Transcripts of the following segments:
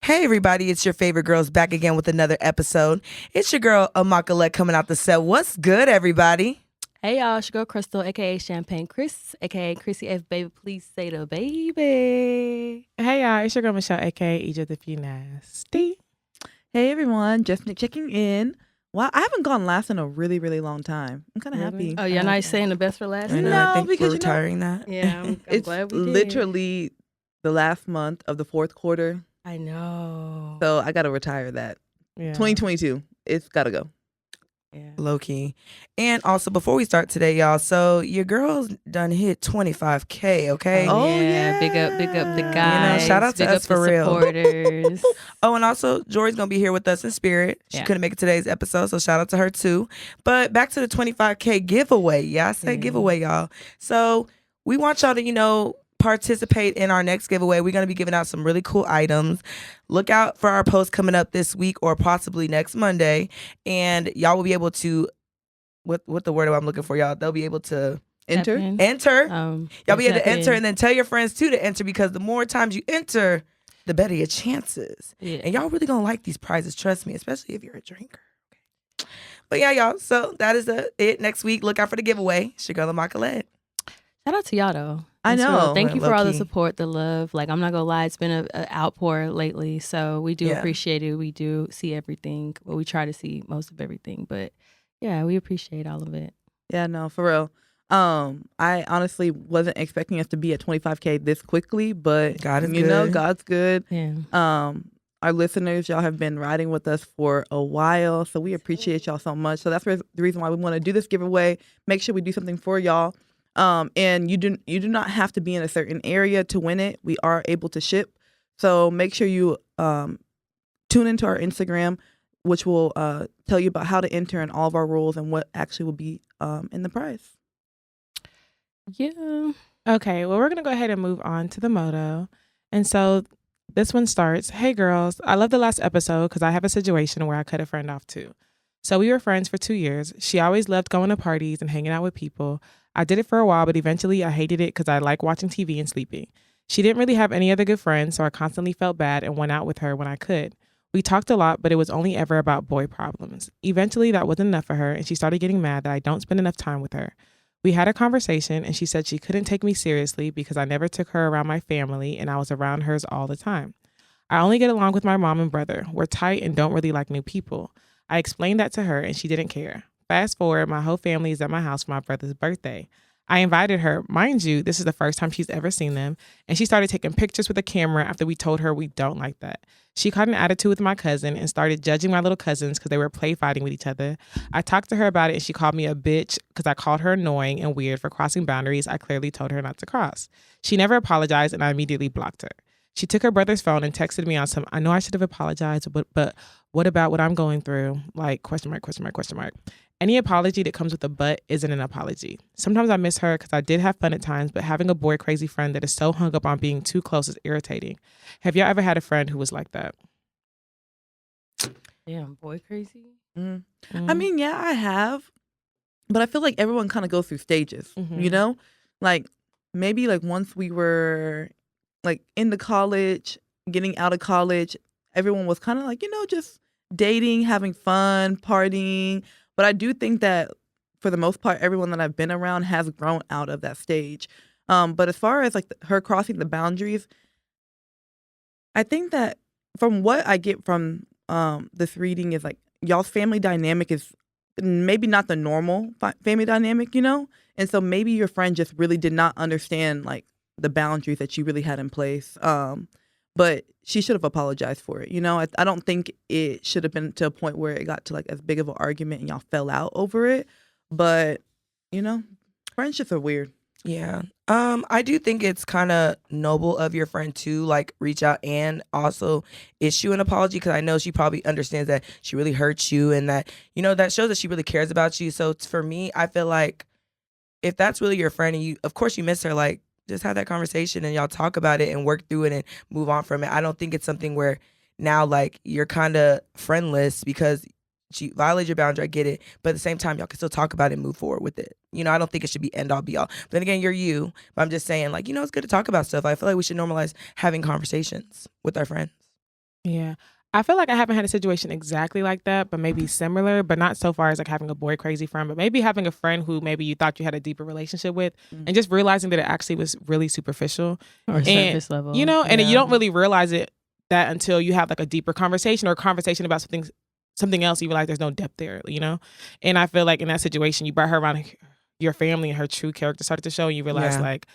Hey everybody, it's your favorite girls back again with another episode. It's your girl Paulette coming out the set. What's good, everybody? Hey y'all, it's your girl Crystal, aka Champagne Chris, aka Chrissy F. Baby. Please say the baby. Hey y'all, it's your girl Michelle, aka Egypt if you nasty. Hey everyone, just checking in. Wow, I haven't gone last in a really, really long time. I'm kind of Really? happy. Oh, you're not saying the best for last? I know, No, I think because we're retiring that. Yeah, I'm it's glad we did. literally the last month of the fourth quarter, I know. so I got to retire that. Yeah. 2022, it's got to go. Yeah. Low key. And also, before we start today, y'all, so your girls done hit 25K, okay? Oh, yeah. Big up the yeah. guys. shout out to big us up for the real. supporters. Oh, and also, Jori's going to be here with us in spirit. She Yeah. couldn't make it today's episode, so shout out to her too. But back to the 25K giveaway. Yeah, I said giveaway, y'all. So we want y'all to, participate in our next giveaway. We're going to be giving out some really cool items. Look out for our post coming up this week or possibly next Monday. And y'all will be able to, what the word I'm looking for, y'all? They'll be able to Enter. enter. Y'all be able to tap enter in. and then tell your friends too to enter, because the more times you enter, the better your chances. Yeah. And y'all really gonna like these prizes, trust me, especially if you're a drinker. Okay. But yeah, y'all. So that is it. Next week, look out for the giveaway. It's your girl Paulette. Shout out to y'all though. I It's know. real. Thank you for all the Low-key. support, the love. Like, I'm not gonna lie, it's been an outpour lately. So we do Yeah. appreciate it. We do see everything. Well, we try to see most of everything. But yeah, we appreciate all of it. Yeah, no, for real. I honestly wasn't expecting us to be at 25K this quickly, but God is good. God's good. Yeah. Our listeners, y'all have been riding with us for a while, so we appreciate y'all so much. So that's the reason why we want to do this giveaway. Make sure we do something for y'all. And you do not have to be in a certain area to win it. We are able to ship, so make sure you tune into our Instagram, which will tell you about how to enter and all of our rules and what actually will be in the prize. Yeah. Okay, well, we're going to go ahead and move on to the MOTO. And so this one starts, hey girls, I love the last episode because I have a situation where I cut a friend off too. So we were friends for 2 years. She always loved going to parties and hanging out with people. I did it for a while, but eventually I hated it because I like watching TV and sleeping. She didn't really have any other good friends, so I constantly felt bad and went out with her when I could. We talked a lot, but it was only ever about boy problems. Eventually that wasn't enough for her, and she started getting mad that I don't spend enough time with her. We had a conversation, and she said she couldn't take me seriously because I never took her around my family and I was around hers all the time. I only get along with my mom and brother. We're tight and don't really like new people. I explained that to her and she didn't care. Fast forward, my whole family is at my house for my brother's birthday. I invited her. Mind you, this is the first time she's ever seen them, and she started taking pictures with a camera after we told her we don't like that. She caught an attitude with my cousin and started judging my little cousins because they were play fighting with each other. I talked to her about it and she called me a bitch because I called her annoying and weird for crossing boundaries I clearly told her not to cross. She never apologized and I immediately blocked her. She took her brother's phone and texted me on some, I know I should have apologized, but what about what I'm going through? Like, question mark, question mark, question mark. Any apology that comes with a but isn't an apology. Sometimes I miss her because I did have fun at times, but having a boy crazy friend that is so hung up on being too close is irritating. Have y'all ever had a friend who was like that? Damn, boy crazy. I mean, yeah, I have, but I feel like everyone kind of goes through stages, Mhm. Like maybe like once we were like into college, getting out of college, everyone was kind of like, just dating, having fun, partying. But I do think that for the most part, everyone that I've been around has grown out of that stage. But as far as like her crossing the boundaries, I think that from what I get from this reading is like y'all's family dynamic is maybe not the normal family dynamic, And so maybe your friend just really did not understand like the boundaries that you really had in place. But she should have apologized for it. I don't think it should have been to a point where it got to like as big of an argument and y'all fell out over it. But, friendships are weird. Yeah. I do think it's kind of noble of your friend to like reach out and also issue an apology, because I know she probably understands that she really hurt you and that, that shows that she really cares about you. So for me, I feel like if that's really your friend and you, of course you miss her, like just have that conversation and y'all talk about it and work through it and move on from it. I don't think it's something where now like you're kind of friendless because she violated your boundary. I get it. But at the same time, y'all can still talk about it and move forward with it. I don't think it should be end all be all. But then again, you're you. But I'm just saying, like, it's good to talk about stuff. I feel like we should normalize having conversations with our friends. Yeah. I feel like I haven't had a situation exactly like that, but maybe similar, but not so far as like having a boy crazy friend, but maybe having a friend who maybe you thought you had a deeper relationship with and just realizing that it actually was really superficial. Or And, surface level. and you Yeah. don't really realize that until you have like a deeper conversation or a conversation about something else, you realize there's no depth there, And I feel like in that situation, you brought her around your family and her true character started to show and you realize Yeah. like,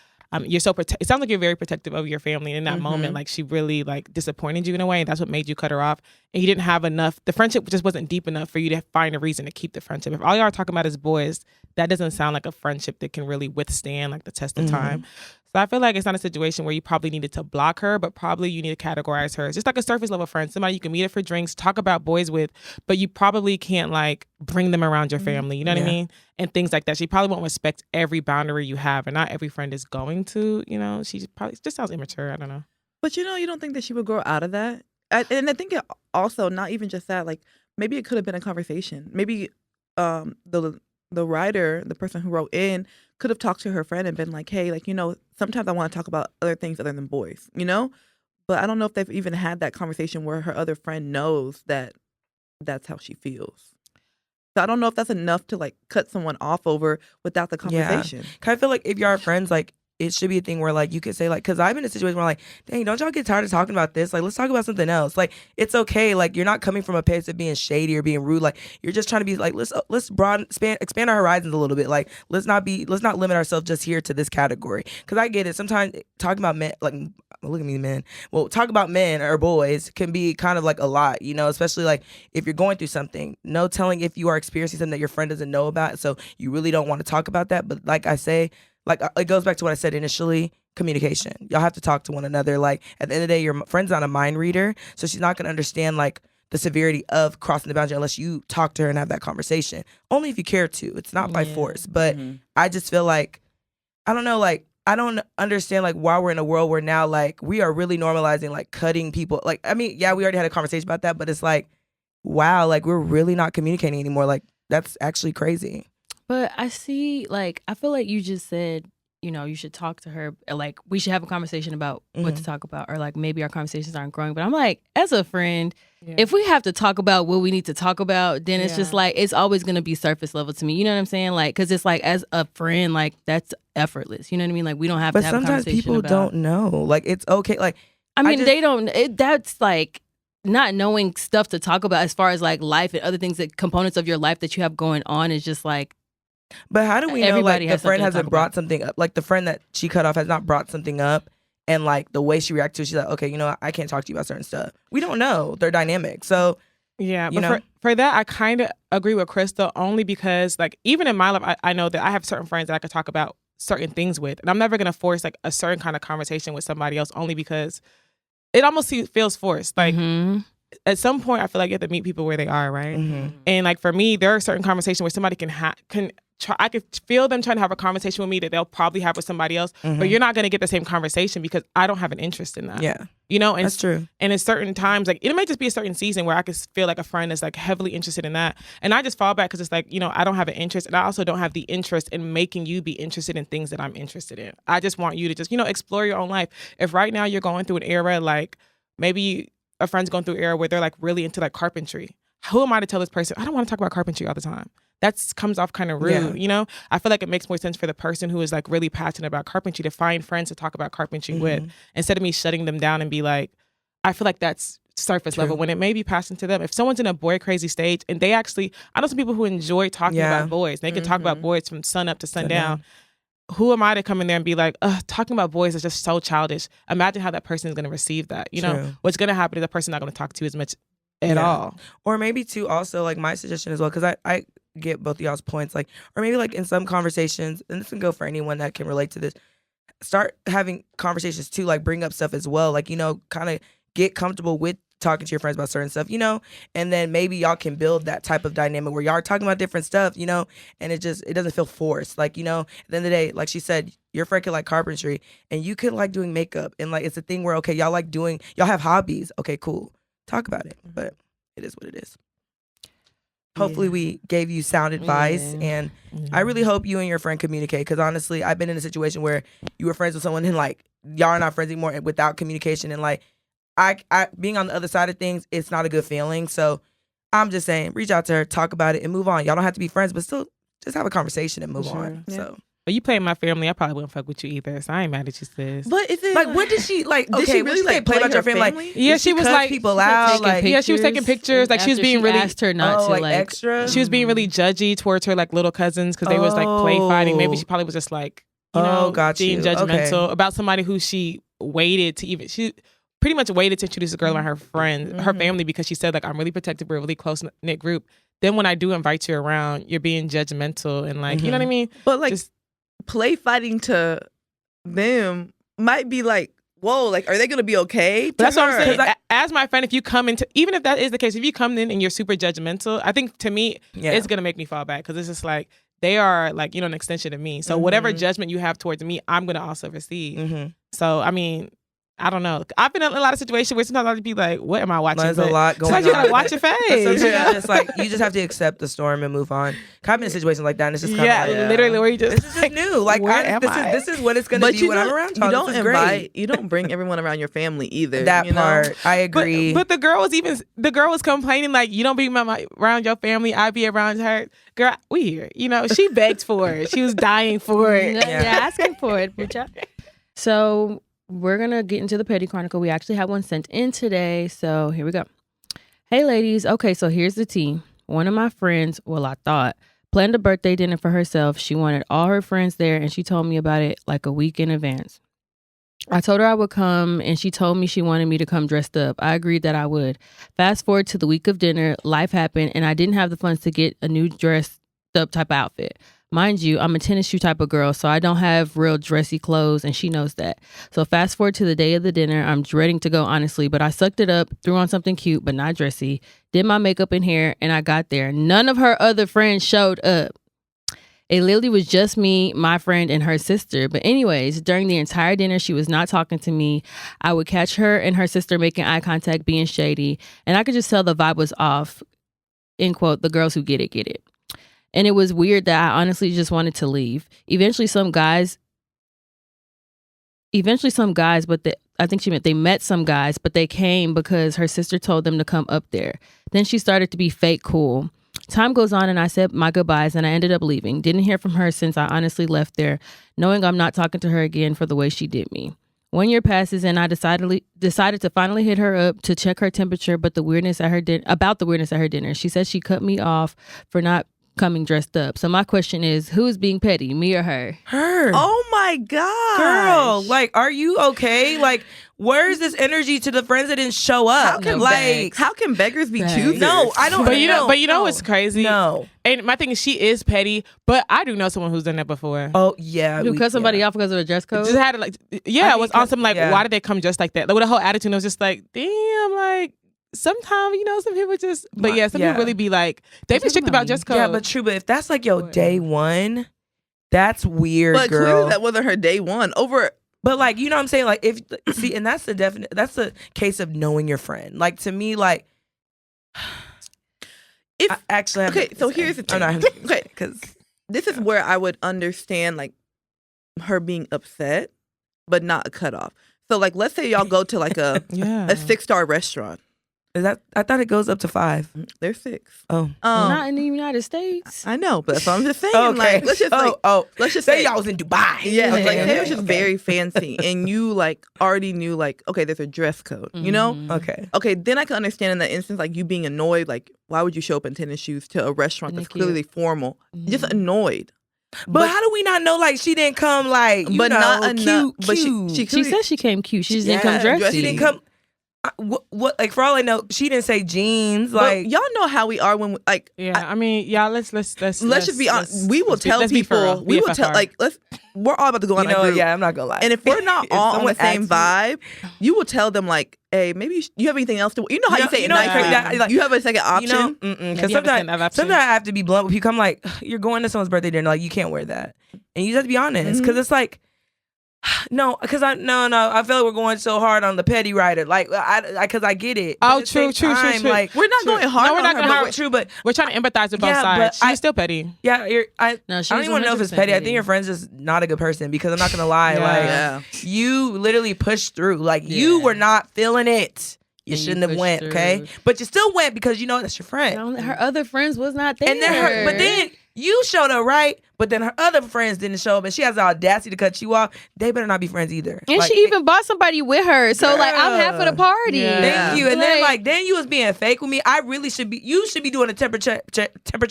you're so it sounds like you're very protective of your family. And in that moment, like she really like disappointed you in a way, and that's what made you cut her off. And you didn't have enough. The friendship just wasn't deep enough for you to find a reason to keep the friendship. If all y'all are talking about is boys, that doesn't sound like a friendship that can really withstand like the test of time. So I feel like it's not a situation where you probably needed to block her, but probably you need to categorize her as just like a surface level friend, somebody you can meet up for drinks, talk about boys with, but you probably can't like bring them around your family. You know what I mean? And things like that. She probably won't respect every boundary you have, and not every friend is going to. She probably just sounds immature. I don't know. But you don't think that she would grow out of that? And I think it also, not even just that, like maybe it could have been a conversation. Maybe the writer, the person who wrote in, could have talked to her friend and been like, hey, like, sometimes I want to talk about other things other than boys, But I don't know if they've even had that conversation where her other friend knows that that's how she feels. So I don't know if that's enough to like cut someone off over without the conversation. I feel like if y'all are friends, like it should be a thing where like you could say like, because I've been in a situation where like, dang, don't y'all get tired of talking about this? Like, let's talk about something else. Like, it's okay. Like, you're not coming from a place of being shady or being rude. Like, you're just trying to be like, let's expand our horizons a little bit. Like, let's not limit ourselves just here to this category. Because I get it. Sometimes talking about men, like, look at me, men. Well, talk about men or boys can be kind of like a lot, especially like if you're going through something. No telling if you are experiencing something that your friend doesn't know about. So you really don't want to talk about that. But like I say, like it goes back to what I said initially, communication. Y'all have to talk to one another. Like at the end of the day, your friend's not a mind reader, so she's not going to understand like the severity of crossing the boundary unless you talk to her and have that conversation. Only if you care to. It's not by force. But I just feel like, I don't know, like I don't understand like why we're in a world where now like we are really normalizing like cutting people. Like, I mean, yeah, we already had a conversation about that, but it's like, wow, like we're really not communicating anymore. Like that's actually crazy. But I see, like, I feel like you just said, you should talk to her. Like, we should have a conversation about what to talk about. Or, like, maybe our conversations aren't growing. But I'm like, as a friend, if we have to talk about what we need to talk about, then it's just like, it's always going to be surface level to me. You know what I'm saying? Like, because it's like, as a friend, like, that's effortless. You know what I mean? Like, we don't have to have a conversation. But sometimes people don't know. Like, it's okay. Like, I mean, they don't. That's like not knowing stuff to talk about as far as like life and other things, that components of your life that you have going on is just like. But how do we know Everybody like has the friend something to hasn't talk brought about. something up? Like the friend that she cut off has not brought something up, and like the way she reacted to it, she's like, okay, I can't talk to you about certain stuff. We don't know their dynamic. So yeah, but for that, I kind of agree with Crystal only because like even in my life, I know that I have certain friends that I could talk about certain things with, and I'm never gonna force like a certain kind of conversation with somebody else only because it almost feels forced. Like at some point, I feel like you have to meet people where they are, right? And like for me, there are certain conversations where somebody can try. I could feel them trying to have a conversation with me that they'll probably have with somebody else, but you're not going to get the same conversation because I don't have an interest in that. Yeah, and that's true. And at certain times, like it might just be a certain season where I could feel like a friend is like heavily interested in that, and I just fall back because it's like I don't have an interest, and I also don't have the interest in making you be interested in things that I'm interested in. I just want you to just explore your own life. If right now you're going through an era like maybe a friend's going through an era where they're like really into like carpentry. Who am I to tell this person, I don't want to talk about carpentry all the time? That comes off kind of rude, I feel like it makes more sense for the person who is like really passionate about carpentry to find friends to talk about carpentry with, instead of me shutting them down and be like, I feel like that's surface level when it may be passing to them. If someone's in a boy crazy stage and they actually, I know some people who enjoy talking about boys. They can talk about boys from sun up to sundown. Who am I to come in there and be like, talking about boys is just so childish. Imagine how that person is going to receive that. What's going to happen is the person not going to talk to you as much at all. Or maybe too, also like my suggestion as well, because I get both of y'all's points, like, or maybe like in some conversations, and this can go for anyone that can relate to this, start having conversations too, like bring up stuff as well, like kind of get comfortable with talking to your friends about certain stuff, and then maybe y'all can build that type of dynamic where y'all are talking about different stuff, and it doesn't feel forced, like, at the end of the day, like she said, your friend could like carpentry and you could like doing makeup, and like it's a thing where okay, y'all have hobbies, okay, cool, talk about it, but it is what it is. Hopefully we gave you sound advice, and I really hope you and your friend communicate, because honestly, I've been in a situation where you were friends with someone and like y'all are not friends anymore without communication, and like I being on the other side of things, it's not a good feeling. So I'm just saying, reach out to her, talk about it, and move on. Y'all don't have to be friends, but still just have a conversation and move on. Yeah. So. But you play in my family, I probably wouldn't fuck with you either. So I ain't mad at you, sis. But is it Like, what did she like? Did Okay, she what really did she play about your family? Like, Yeah, did she was cuss like people out. Like, yeah, she was taking pictures. Like, she was after being really asked her not to like like extra. she was being really judgy towards her like little cousins because they was like play fighting. Maybe she probably was just like got being you. judgmental Okay. about somebody who she waited to even she pretty much waited to introduce a girl around her friends, her family, because she said like I'm really protective, we're a really close knit group. Then when I do invite you around, you're being judgmental and like you know what I mean. But like Just, play fighting to them might be like, whoa, like are they gonna be okay? but that's what I'm saying. Like, As my friend, if you come into, even if that is the case, if you come in and you're super judgmental, I think to me, it's gonna make me fall back because it's just like they are like an extension of me. So whatever judgment you have towards me, I'm gonna also receive. So I mean, I don't know. I've been in a lot of situations where sometimes I'd be like, "What am I watching?" There's a lot going sometimes on. you gotta watch your face. Sometimes you just have to accept the storm and move on. I've been in situations like that, and it's just kind of like, literally where you just this is just new. Like, where am I? this is what it's gonna be when I'm around y'all. You don't This is invite, great. you don't bring everyone around your family either. That you know? part, I agree. But the girl was complaining like, "You don't be around your family. I be around her." Girl, we here. She begged for it. She was dying for it. Yeah, asking for it. So we're going to get into the Petty Chronicle. We actually have one sent in today. So here we go. Hey, ladies. Okay, so here's the tea. One of my friends, well, I thought, planned a birthday dinner for herself. She wanted all her friends there, and she told me about it like a week in advance. I told her I would come, and she told me she wanted me to come dressed up. I agreed that I would. Fast forward to the week of dinner, life happened, and I didn't have the funds to get a new dressed up type of outfit. Mind you, I'm a tennis shoe type of girl, so I don't have real dressy clothes, and she knows that. So fast forward to the day of the dinner. I'm dreading to go, honestly, but I sucked it up, threw on something cute, but not dressy, did my makeup and hair, and I got there. None of her other friends showed up. It literally was just me, my friend, and her sister. But anyways, during the entire dinner, she was not talking to me. I would catch her and her sister making eye contact, being shady, and I could just tell the vibe was off. End quote, the girls who get it, get it. And it was weird that I honestly just wanted to leave. Eventually some guys, but I think she meant they met some guys, but they came because her sister told them to come up there. Then she started to be fake cool. Time goes on and I said my goodbyes and I ended up leaving. Didn't hear from her since I honestly left there, knowing I'm not talking to her again for the way she did me. 1 year passes and I decided to finally hit her up to check her temperature, but the weirdness at her dinner. She said she cut me off for not coming dressed up. So my question is, who is being petty, me or her? Her. Oh my god, girl, like, are you okay? Like, where's this energy to the friends that didn't show up? How can beggars be choosers? No, I don't. But you know what's crazy? No. And my thing is, she is petty, but I do know someone who's done that before. Oh yeah, Who cut somebody off because of a dress code? Just had it it was on some why did they come dressed like that? Like with a whole attitude, it was just like, damn, like. Sometimes, some people just, but some people really be like, they be strict about dress code. Yeah, but true, but if that's like your day one, that's weird, but girl. clearly that wasn't her day one. But like, you know what I'm saying? Like, and that's that's a case of knowing your friend. Like, to me, like, so here's the thing. Okay, because this is where I would understand like her being upset, but not a cutoff. So like, let's say y'all go to like a 6-star restaurant. Is that? I thought it goes up to 5. They're 6. Oh, not in the United States. I know, but that's what I'm just saying. Okay. Like, let's just say y'all was in Dubai. Yeah, Okay, like okay, say it was just very fancy, and you like already knew like, okay, there's a dress code, you know? Okay, then I can understand in that instance like you being annoyed, like why would you show up in tennis shoes to a restaurant that's Nikki. clearly formal? Just annoyed. But how do we not know? Like, she didn't come like, not cute, enough. But cute. She said she came cute. She just didn't come dressy. She didn't come. What? Like, for all I know, she didn't say jeans. Like, but y'all know how we are when we, like. Yeah, I mean, y'all. Let's just be honest. We will tell people. We will tell like we're all about to go on a group. Yeah, I'm not gonna lie. And if we're not all on the same vibe, you will tell them like, hey, maybe you have anything else to. You know how you say it nicely. Like, you have a second option. Because sometimes I have to be blunt with people. I'm like, you're going to someone's birthday dinner. Like, you can't wear that, and you just have to be honest. Because it's like, No, because I feel like we're going so hard on the petty writer. Like, because I get it. But Oh, at the same true. Like, We're not going hard No, we're on not her, going but hard. we're- true, but We're trying to empathize with both Yeah, sides. but She's still petty. yeah, I No, don't even know if it's 100% petty. I petty. think your friend's just not a good person because I'm not gonna lie. Yeah. Like, Yeah. you literally pushed through. Like, you Yeah. were not feeling it. You And you shouldn't have pushed went, okay? through. But you still went because you know that's your friend. Her other friends was not there. And then but then you showed up, right? But then her other friends didn't show up, and she has the audacity to cut you off. They better not be friends either. And Like, she even bought somebody with her. So like I'm half of the party. Yeah. Thank you. And then Like, then you was being fake with me. I really should be. You should be doing a temperature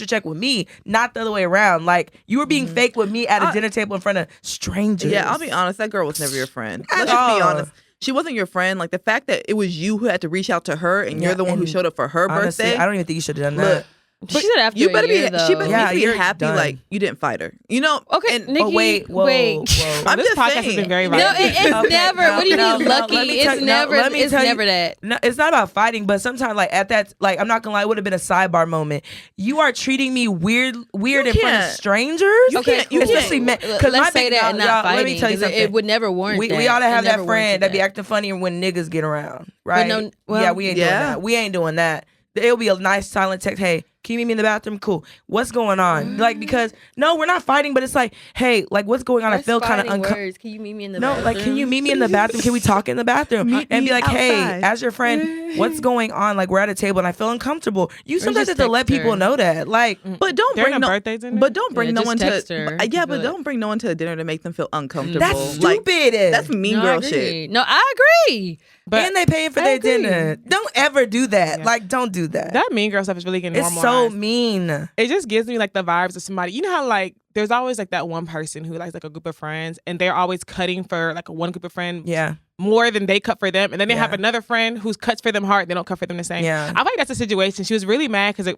check with me, not the other way around. Like, you were being fake with me at a dinner table in front of strangers. Yeah, I'll be honest. That girl was never your friend. At Let's just be all. honest. She wasn't your friend. Like, the fact that it was you who had to reach out to her and you're Yeah, the one who and showed up for her Honestly, birthday. I don't even think you should have done Look, that. she said after you better a year, be. She better Yeah, be you're happy. done. Like, you didn't fight her. You know. Okay, And Nikki, wait. I'm This just podcast saying. has been very No, violent. it's Okay, never. no, What do you no, mean no, lucky? let me It's tell- no, never. let me It's tell you- never that. No, it's not about fighting, but sometimes like at that, like I'm not gonna lie, it would have been a sidebar moment. You are treating me weird in front of can't. strangers. Okay, you especially men. Because Let's say that and not fighting. Let me tell you 'cause something. it would never warrant we that. ought to have It that never friend warranted that be that. acting funny when niggas get around, right? no, well, yeah, we ain't doing yeah. that. We ain't doing that. It'll be a nice silent text. Hey, can you meet me in the bathroom? Cool. What's going on? Like, because no, we're not fighting, but it's like, hey, like what's going on? I feel kind of uncomfortable. Can you meet me in the No, bathroom? like, can you meet me in the bathroom? Can we talk in the bathroom? Meet And me be like, hey, outside. as your friend, what's going on? Like, we're at a table and I feel uncomfortable. You sometimes have just to let text people her. know that. Like, But don't There are bring no no birthdays in there? But don't bring Yeah, no just one text to. her. Yeah, but But- don't bring no one to a dinner to make them feel uncomfortable. that's Like, stupid. that's mean No, I girl agree. shit. No, I agree. But and they paying for I their agree. dinner. Don't ever do that. Yeah. Like, don't do that. that mean girl stuff is really getting It's normalized. so mean. It just gives me like the vibes of somebody. You know how like there's always like that one person who likes like a group of friends and they're always cutting for like a one group of friends Yeah. more than they cut for them, and then they have Yeah. another friend who's cuts for them hard. They don't cut for them the same. Yeah. I feel like that's the situation. She was really mad because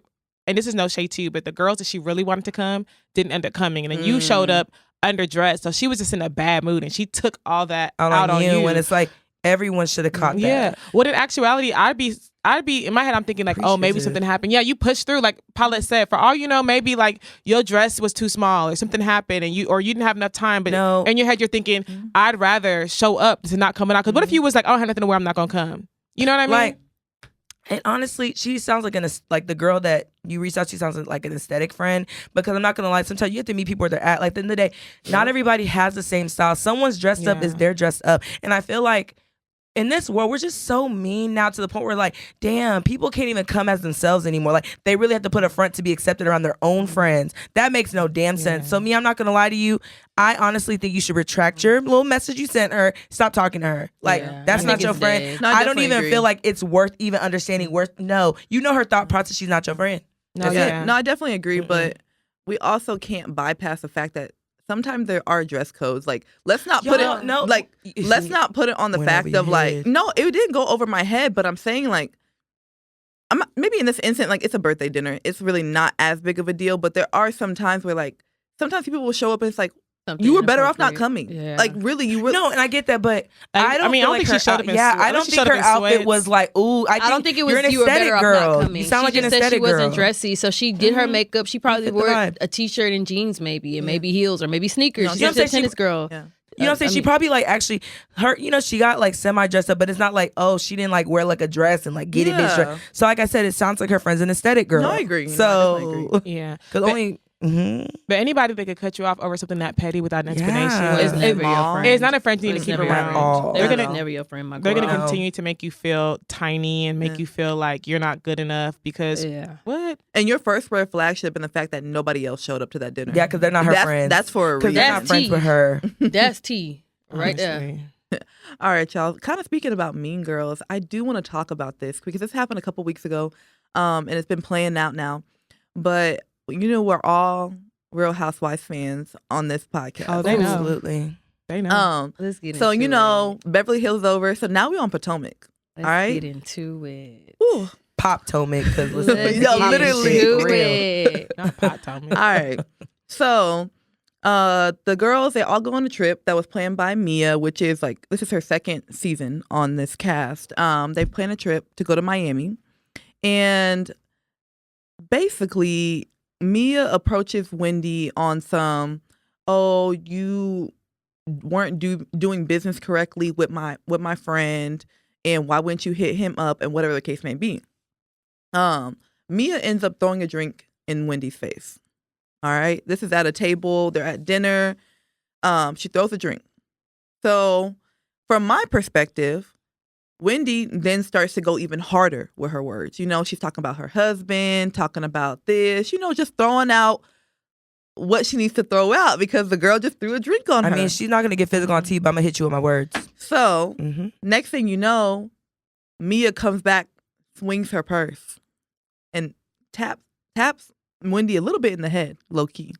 and this is no shade to you, but the girls that she really wanted to come didn't end up coming, and then you showed up underdressed, so she was just in a bad mood, and she took all that out on you. when it's like everyone should have caught that. Yeah. Well, in actuality, I'd be in my head. I'm thinking like, oh, maybe Appreciative. something happened. Yeah, you pushed through, like Paulette said. For all you know, maybe like your dress was too small, or something happened, and you didn't have enough time. But No. in your head, you're thinking, I'd rather show up to not coming out. Because what if you was like, I don't have nothing to wear, I'm not gonna come. You know what I mean? Like, and honestly, she sounds like like the girl that you reached out to sounds like an aesthetic friend. Because I'm not gonna lie, sometimes you have to meet people where they're at. Like, at the end of the day, not everybody has the same style. Someone's dressed up Yeah. is they're dressed up, and I feel like in this world, we're just so mean now to the point where like, damn, people can't even come as themselves anymore. Like, they really have to put a front to be accepted around their own friends. That makes no damn sense. So me, I'm not gonna lie to you. I honestly think you should retract your little message you sent her. Stop talking to her. Like, Yeah, that's I not think your it's friend. dead. No, I I don't definitely even agree. feel like it's worth even understanding. No, you know her thought process. She's not your friend. no, That's yeah. No, I definitely agree, but we also can't bypass the fact that sometimes there are dress codes. Like, let's not put Y'all, it no. like let's not put it on the Went fact over of your like head. no, it didn't go over my head, but I'm saying like maybe in this instant, like it's a birthday dinner. It's really not as big of a deal, but there are some times where like sometimes people will show up and it's like Something you were better off not inappropriate. coming. Yeah. Like really, you were No, and I get that, but I don't. I mean, feel I don't like think her she showed out- up in Yeah, sweats. I I don't think she think showed her up in outfit was sweats. like, ooh. I don't think it was you're an you were aesthetic better off girl. not coming. You sound She like an just said aesthetic she wasn't girl. dressy, so she did her makeup. She probably fit the wore vibe. a t-shirt and jeans maybe, and maybe heels or maybe sneakers. No, She's you know what just I'm a saying? tennis girl. Yeah. You know what I'm saying? I She mean- probably like actually her, she got like semi dressed up, but it's not like, oh, she didn't like wear like a dress and like get it bitch. Yeah. So like I said, it sounds like her friend's an aesthetic girl. No, I agree. No, I So definitely agree. Yeah. because But- only But anybody that could cut you off over something that petty without an explanation Yeah. Was is never your mom. friend. it's not a friend you need Was to keep never your around. friend. all. They're At gonna all. never your friend, my girl. They're gonna Wow. continue to make you feel tiny and make Yeah. you feel like you're not good enough because Yeah. what? And your first red flag should have been the fact that nobody else showed up to that dinner. yeah, because they're not her that's, friends. That's for a because reason. they're That's not friends tea. with her. That's T right there. Honestly. All right, y'all. Kind of speaking about Mean Girls, I do want to talk about this because this happened a couple weeks ago, and it's been playing out now. But we're all Real Housewives fans on this podcast. Oh, they know. Absolutely. They know. Let's get So into Beverly Hills over. So now we're on Potomac. Let's all right. get into it. Ooh. Pop Tomic because Let's Yo, get literally. into for real. it. Not pot, tell me. All right. So the girls, they all go on a trip that was planned by Mia, which is like this is her second season on this cast. They plan a trip to go to Miami, and basically Mia approaches Wendy on some, oh, you weren't doing business correctly with my friend, and why wouldn't you hit him up, and whatever the case may be. Mia ends up throwing a drink in Wendy's face. All right, this is at a table. They're at dinner. She throws a drink. So from my perspective, Wendy then starts to go even harder with her words. You know, she's talking about her husband, talking about this, you know, just throwing out what she needs to throw out because the girl just threw a drink on her. I mean, she's not going to get physical on TV, but I'm going to hit you with my words. So next thing you know, Mia comes back, swings her purse, and taps Wendy a little bit in the head, low key.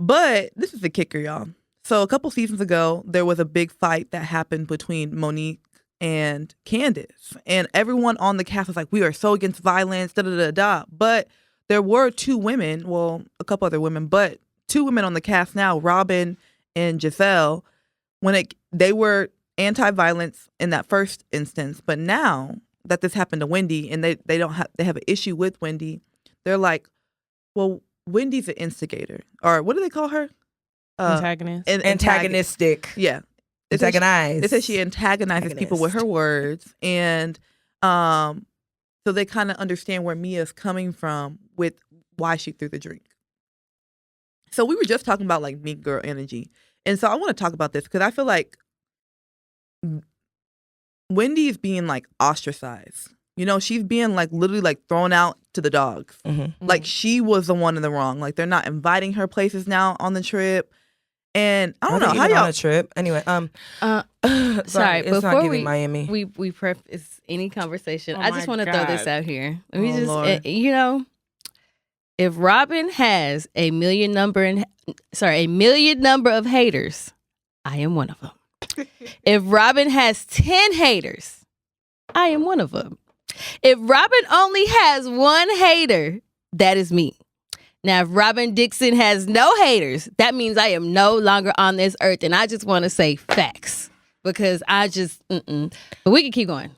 But this is the kicker, y'all. So a couple seasons ago, there was a big fight that happened between Monique and Candace. And everyone on the cast was like, we are so against violence, da-da-da-da. But there were two women, well, a couple other women, but two women on the cast now, Robin and Giselle, they were anti-violence in that first instance. But now that this happened to Wendy and they have an issue with Wendy, they're like, well, Wendy's an instigator. Or what do they call her? Antagonist. Antagonistic. Yeah. Antagonize. They said she antagonizes people with her words. And so they kind of understand where Mia's coming from with why she threw the drink. So we were just talking about like mean girl energy. And so I want to talk about this because I feel like Wendy is being like ostracized. You know, she's being like literally like thrown out to the dogs. Like she was the one in the wrong. Like they're not inviting her places now on the trip. And I don't know how y'all on a trip. Anyway, sorry, it's before not giving Miami. we preface any conversation. Oh I just my want to throw this God. out here. Let me Lord. you know, if Robin has a million number of haters, I am one of them. If Robin has 10 haters, I am one of them. If Robin only has one hater, that is me. Now, if Robin Dixon has no haters, that means I am no longer on this earth. And I just want to say facts because I just, But we can keep going.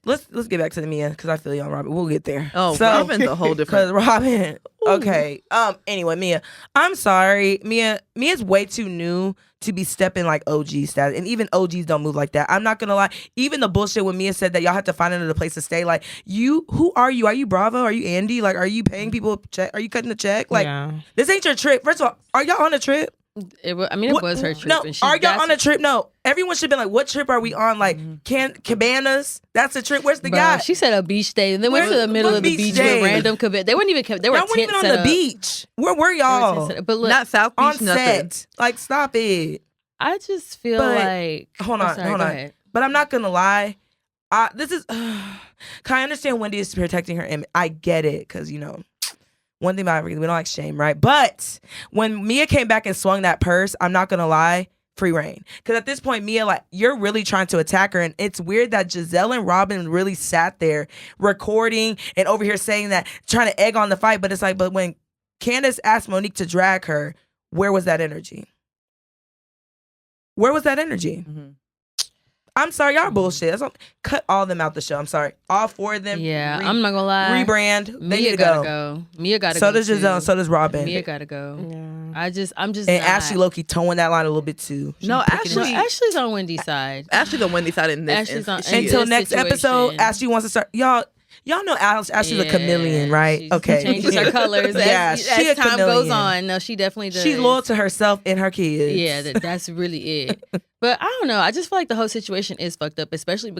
Let's get back to the Mia because I feel you on Robin. We'll get there. Oh, Robin's a whole different. Because Robin. Okay. Anyway, Mia. I'm sorry. Mia's way too new to be stepping like OG status, and even OGs don't move like that. I'm not gonna lie. Even the bullshit when Mia said that y'all have to find another place to stay. Like, who are you? Are you Bravo? Are you Andy? Like, are you paying people check? Are you cutting the check? Like, this ain't your trip. First of all, are y'all on a trip? It was her trip. No, and are y'all on a trip? No, everyone should be like, what trip are we on? Like, cabanas? That's a trip. Where's the guy? She said a beach day, and then went to the middle of the beach with random cabana. They weren't even. They were y'all weren't even on the beach. Where were y'all? But look, not South Beach, on nothing. set. Like, stop it. I just feel like hold on. Go ahead. But I'm not gonna lie. This is. I understand Wendy is protecting her image. I get it because one thing about everything, we don't like shame, right? But when Mia came back and swung that purse, I'm not gonna lie, free reign. Because at this point, Mia, like, you're really trying to attack her, and it's weird that Giselle and Robin really sat there recording and over here saying that, trying to egg on the fight. But it's like, but when Candace asked Monique to drag her, where was that energy? Where was that energy? I'm sorry, y'all bullshit. Cut all of them out the show. I'm sorry. All four of them. Yeah, I'm not gonna lie. Rebrand. They need to gotta go. Mia gotta go. So does Giselle. So does Robin. Mia gotta go. Yeah. I'm just. And not. Ashley Loki towing that line a little bit too. No, Ashley's on Wendy's side. Ashley's on Wendy's side in this. Ashley's on until next situation. episode. Ashley wants to start. Y'all know Ashley's a chameleon, right? Okay. She changes her colors as time goes on. No, she definitely does. She's loyal to herself and her kids. Yeah, that's really it. But I don't know. I just feel like the whole situation is fucked up, especially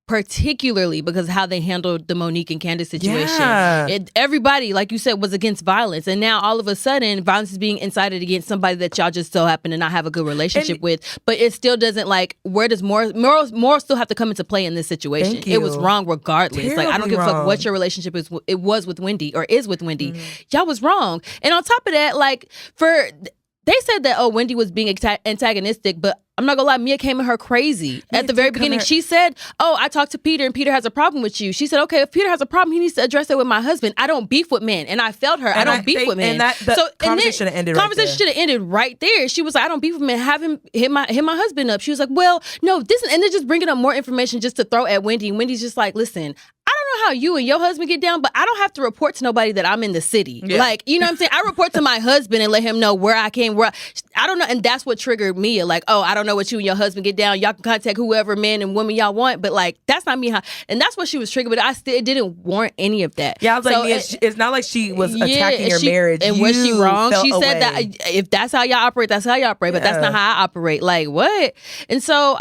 particularly because how they handled the Monique and Candace situation. Yeah. Everybody, like you said, was against violence. And now all of a sudden, violence is being incited against somebody that y'all just so happen to not have a good relationship with. But it still doesn't, like, where does moral still have to come into play in this situation? Thank you. It was wrong regardless. Terribly like, I don't give a fuck wrong. what your relationship was with Wendy or is with Wendy. Y'all was wrong. And on top of that, like, they said that, Wendy was being antagonistic, but I'm not gonna lie, Mia came at her crazy. At the very beginning, she said, I talked to Peter and Peter has a problem with you. She said, okay, if Peter has a problem, he needs to address it with my husband. I don't beef with men. And I felt her. I don't beef with men. And conversation should have ended right there. Conversation should have ended right there. She was like, I don't beef with men. Have him hit my husband up. She was like, well, no, and they're just bringing up more information just to throw at Wendy. And Wendy's just like, listen, I don't know how you and your husband get down, but I don't have to report to nobody that I'm in the city. Yeah. Like, you know what I'm saying? I report to my husband and let him know where I came, I don't know. And that's what triggered me. Like, oh, I don't know what you and your husband get down. Y'all can contact whoever man and woman y'all want. But like, that's not me. And that's what she was triggered. But it didn't warrant any of that. Yeah, I was like, it's not like she was attacking your marriage. And was she wrong? She said away. that if that's how y'all operate, that's how y'all operate. But that's not how I operate. Like, what? And so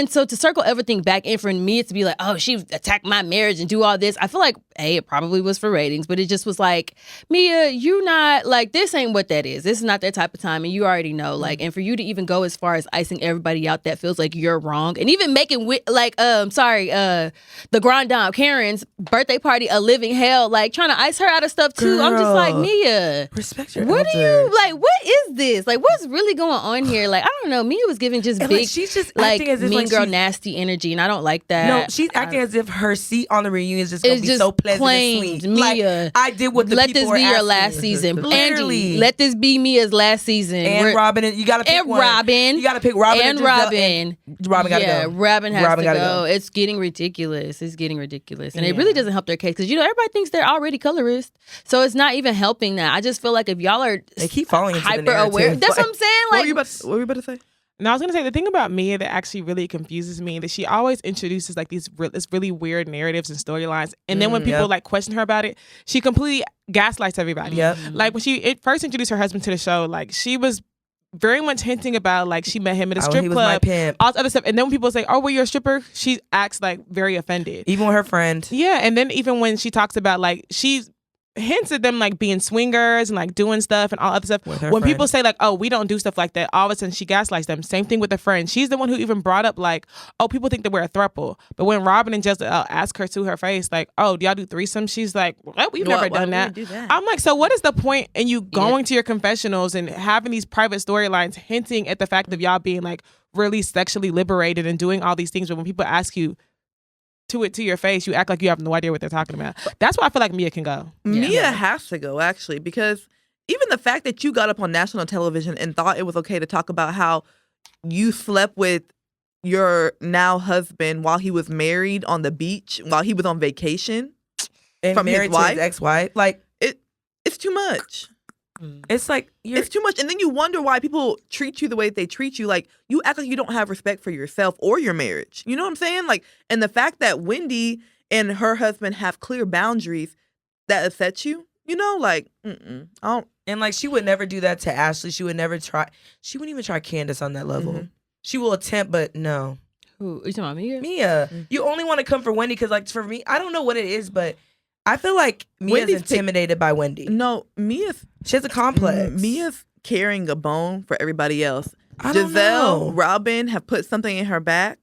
so to circle everything back in for me to be like, oh, she attacked my marriage and do all this. I feel like, it probably was for ratings, but it just was like, Mia, you not like, this ain't what that is. This is not that type of time. And you already know, like, and for you to even go as far as icing everybody out that feels like you're wrong, and even making the Grand Dame Karen's birthday party a living hell, like trying to ice her out of stuff too. Girl, I'm just like, Mia, respect your what elders. do you like? What is this? Like, what's really going on here? Like, I don't know. Mia was giving just And, big, like, she's just like acting as if, mean like, girl, she's- nasty energy, and I don't like that. No, she's acting as if her seat on the reunion is just gonna It's be just so pleasant claimed, and sweet. Mia. Like, I did what the let people this were be your asking. last season. Clearly. Angie, let this be Mia's last season. And Robin, you gotta pick and one. Robin. You gotta pick Robin and Giselle, Robin. and Robin gotta yeah, go. Robin has Robin to gotta go. go. It's getting ridiculous. It's getting ridiculous. And it Yeah. really doesn't help their case because, everybody thinks they're already colorist. So it's not even helping that. I just feel like if y'all are They keep falling into the hyper aware, narrative. that's what I'm saying. What Like, were you about to say? And I was gonna say the thing about Mia that actually really confuses me that she always introduces like this really weird narratives and storylines, and then when people Yep. like question her about it, she completely gaslights everybody. Yep. Like when she first introduced her husband to the show, like she was very much hinting about like she met him at a Oh, strip he was my club, pimp. all this other stuff, and then when people say, "Oh, well, you're a stripper," she acts like very offended. Even with her friend. Yeah, and then even when she talks about like she hints at them like being swingers and like doing stuff and all other stuff. With her When friend. people say like, "Oh, we don't do stuff like that," all of a sudden she gaslights them. Same thing with a friend. She's the one who even brought up like, "Oh, people think that we're a throuple." But when Robin and Jessica ask her to her face like, "Oh, do y'all do threesomes?" She's like, "What? We've never Why done would that." we do that? I'm like, so what is the point in you going to your confessionals and having these private storylines hinting at the fact of y'all being like really sexually liberated and doing all these things, but when people ask you to your face, you act like you have no idea what they're talking about. That's why I feel like Mia can go. Mia has to go, actually, because even the fact that you got up on national television and thought it was okay to talk about how you slept with your now husband while he was married on the beach, while he was on vacation, And from his married to wife? his ex-wife. Like, it's too much. it's like, It's too much. And then you wonder why people treat you the way they treat you. Like, you act like you don't have respect for yourself or your marriage. You know what I'm saying? Like, and the fact that Wendy and her husband have clear boundaries that upsets you, like, I don't. and like, she would never do that to Ashley. She would never try. She wouldn't even try Candace on that level. Mhm. She will attempt, but no. who are you talking about, Mia? Mia, you only want to come for Wendy because, like, for me, I don't know what it is, but I feel like Mia's Wendy's intimidated by Wendy. No, Mia's She has a complex. Mia's carrying a bone for everybody else. I don't Giselle, know. Robin have put something in her back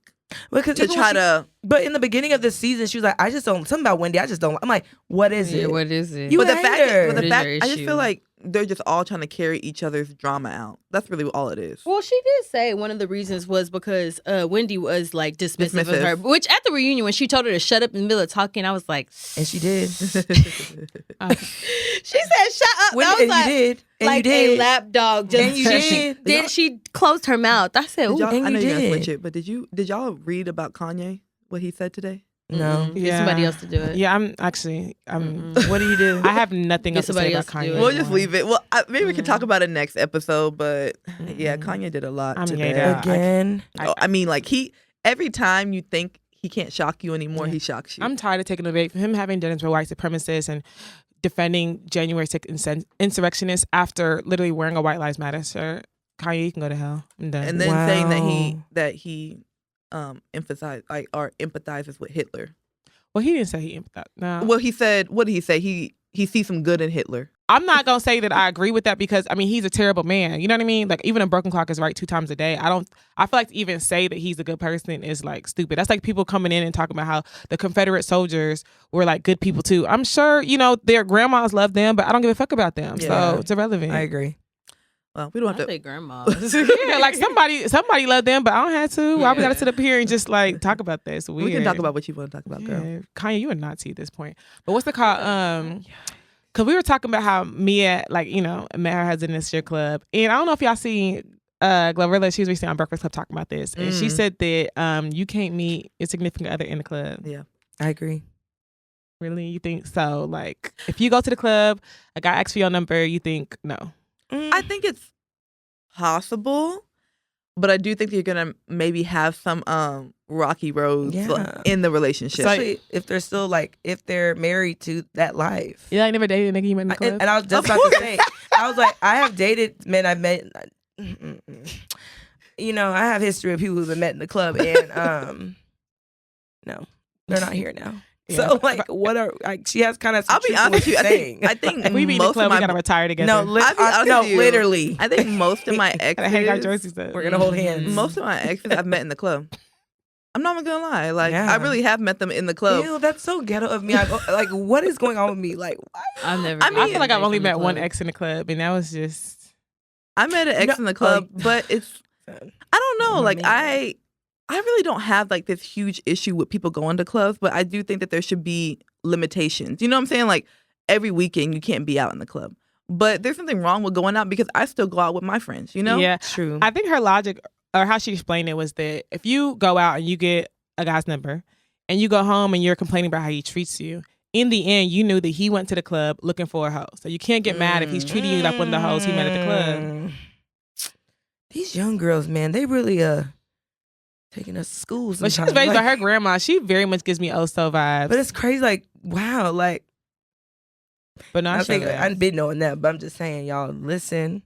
Because to even try when to. But in the beginning of the season, she was like, I just don't, something about Wendy, I just don't. I'm like, what is Yeah, it? what is it? You But the hate fact, her. but What the is fact, your I just issue? feel like they're just all trying to carry each other's drama out. That's really all it is. Well, she did say one of the reasons was because Wendy was like dismissive of her. Dismissive. Which at the reunion, when she told her to shut up in the middle of talking, I was like, And she did. she said, "Shut up." Wendy, I was and like, you did. And like you did. a lap dog. Just And you did. Then she closed her mouth. I said, Did "Ooh." y'all, and I know you you're gonna did. switch it, but did y'all read about Kanye? What he said today? No. Get somebody else to do it. Yeah, I'm What do you do? I have nothing Get else to say somebody about else to do Kanye. it. We'll just anymore. leave it. Well, maybe we can talk about it next episode. But yeah, Kanye did a lot I'm today. yayed out. Again. I mean, like every time you think he can't shock you anymore, he shocks you. I'm tired of taking the bait for him having done it to white supremacists and defending January 6th insurrectionists after literally wearing a White Lives Matter shirt. Kanye, you can go to hell. I'm done. and then saying Wow. that he emphasized or empathizes with Hitler. Well, he didn't say he empathized. No. Well, he said, what did he say? He sees some good in Hitler. I'm not gonna say that I agree with that because I mean he's a terrible man. You know what I mean? Like even a broken clock is right 2 times a day. I feel like to even say that he's a good person is like stupid. That's like people coming in and talking about how the Confederate soldiers were like good people too. I'm sure, their grandmas love them, but I don't give a fuck about them. Yeah. So it's irrelevant. I agree. Well, we don't I have to. say grandmas. Yeah, like somebody loved them, but I don't have to. Why we gotta sit up here and just like talk about this? Weird. We can talk about what you want to talk about, girl. Yeah. Kanye, you a Nazi at this point. But what's the call? Cause we were talking about how Mia, like, met her husband in a strip club. And I don't know if y'all seen Glorilla, she was recently on Breakfast Club talking about this. And she said that you can't meet your significant other in the club. Yeah. I agree. Really? You think so? Like, if you go to the club, a guy asks for your number, you think no? I think it's possible, but I do think you're gonna maybe have some rocky roads in the relationship. Especially if they're still like, if they're married to that life. Yeah, I never dated a nigga you met in the club. And I was just about to say, I was like, I have dated men I've met. You know, I have history of people who've been met in the club, and no, they're not here now. Yeah. So like, what are like? She has kind of. I'll be honest with you. I think if we meet in the club, we gotta retire together. No, literally. I think most of my exes, hang our jerseys up. We're gonna hold hands. Most of my exes I've met in the club. I'm not even gonna lie. Like, I really have met them in the club. Ew, that's so ghetto of me. Like, what is going on with me? Like, I've never. I feel like I've only met one ex in the club, and that was just. I met an ex in the club, but it's. I don't know. Like, I really don't have like this huge issue with people going to clubs, but I do think that there should be limitations. You know what I'm saying? Like, every weekend you can't be out in the club. But there's something wrong with going out because I still go out with my friends, you know? Yeah, true. I think her logic or how she explained it was that if you go out and you get a guy's number and you go home and you're complaining about how he treats you, in the end, you knew that he went to the club looking for a hoe. So you can't get mad if he's treating you like one of the hoes he met at the club. These young girls, man, they really taking us to school sometimes. But she was raised by her grandma. She very much gives me Oso vibes. But it's crazy, like, wow, like. But no, I think I've been knowing that, but I'm just saying, y'all, listen.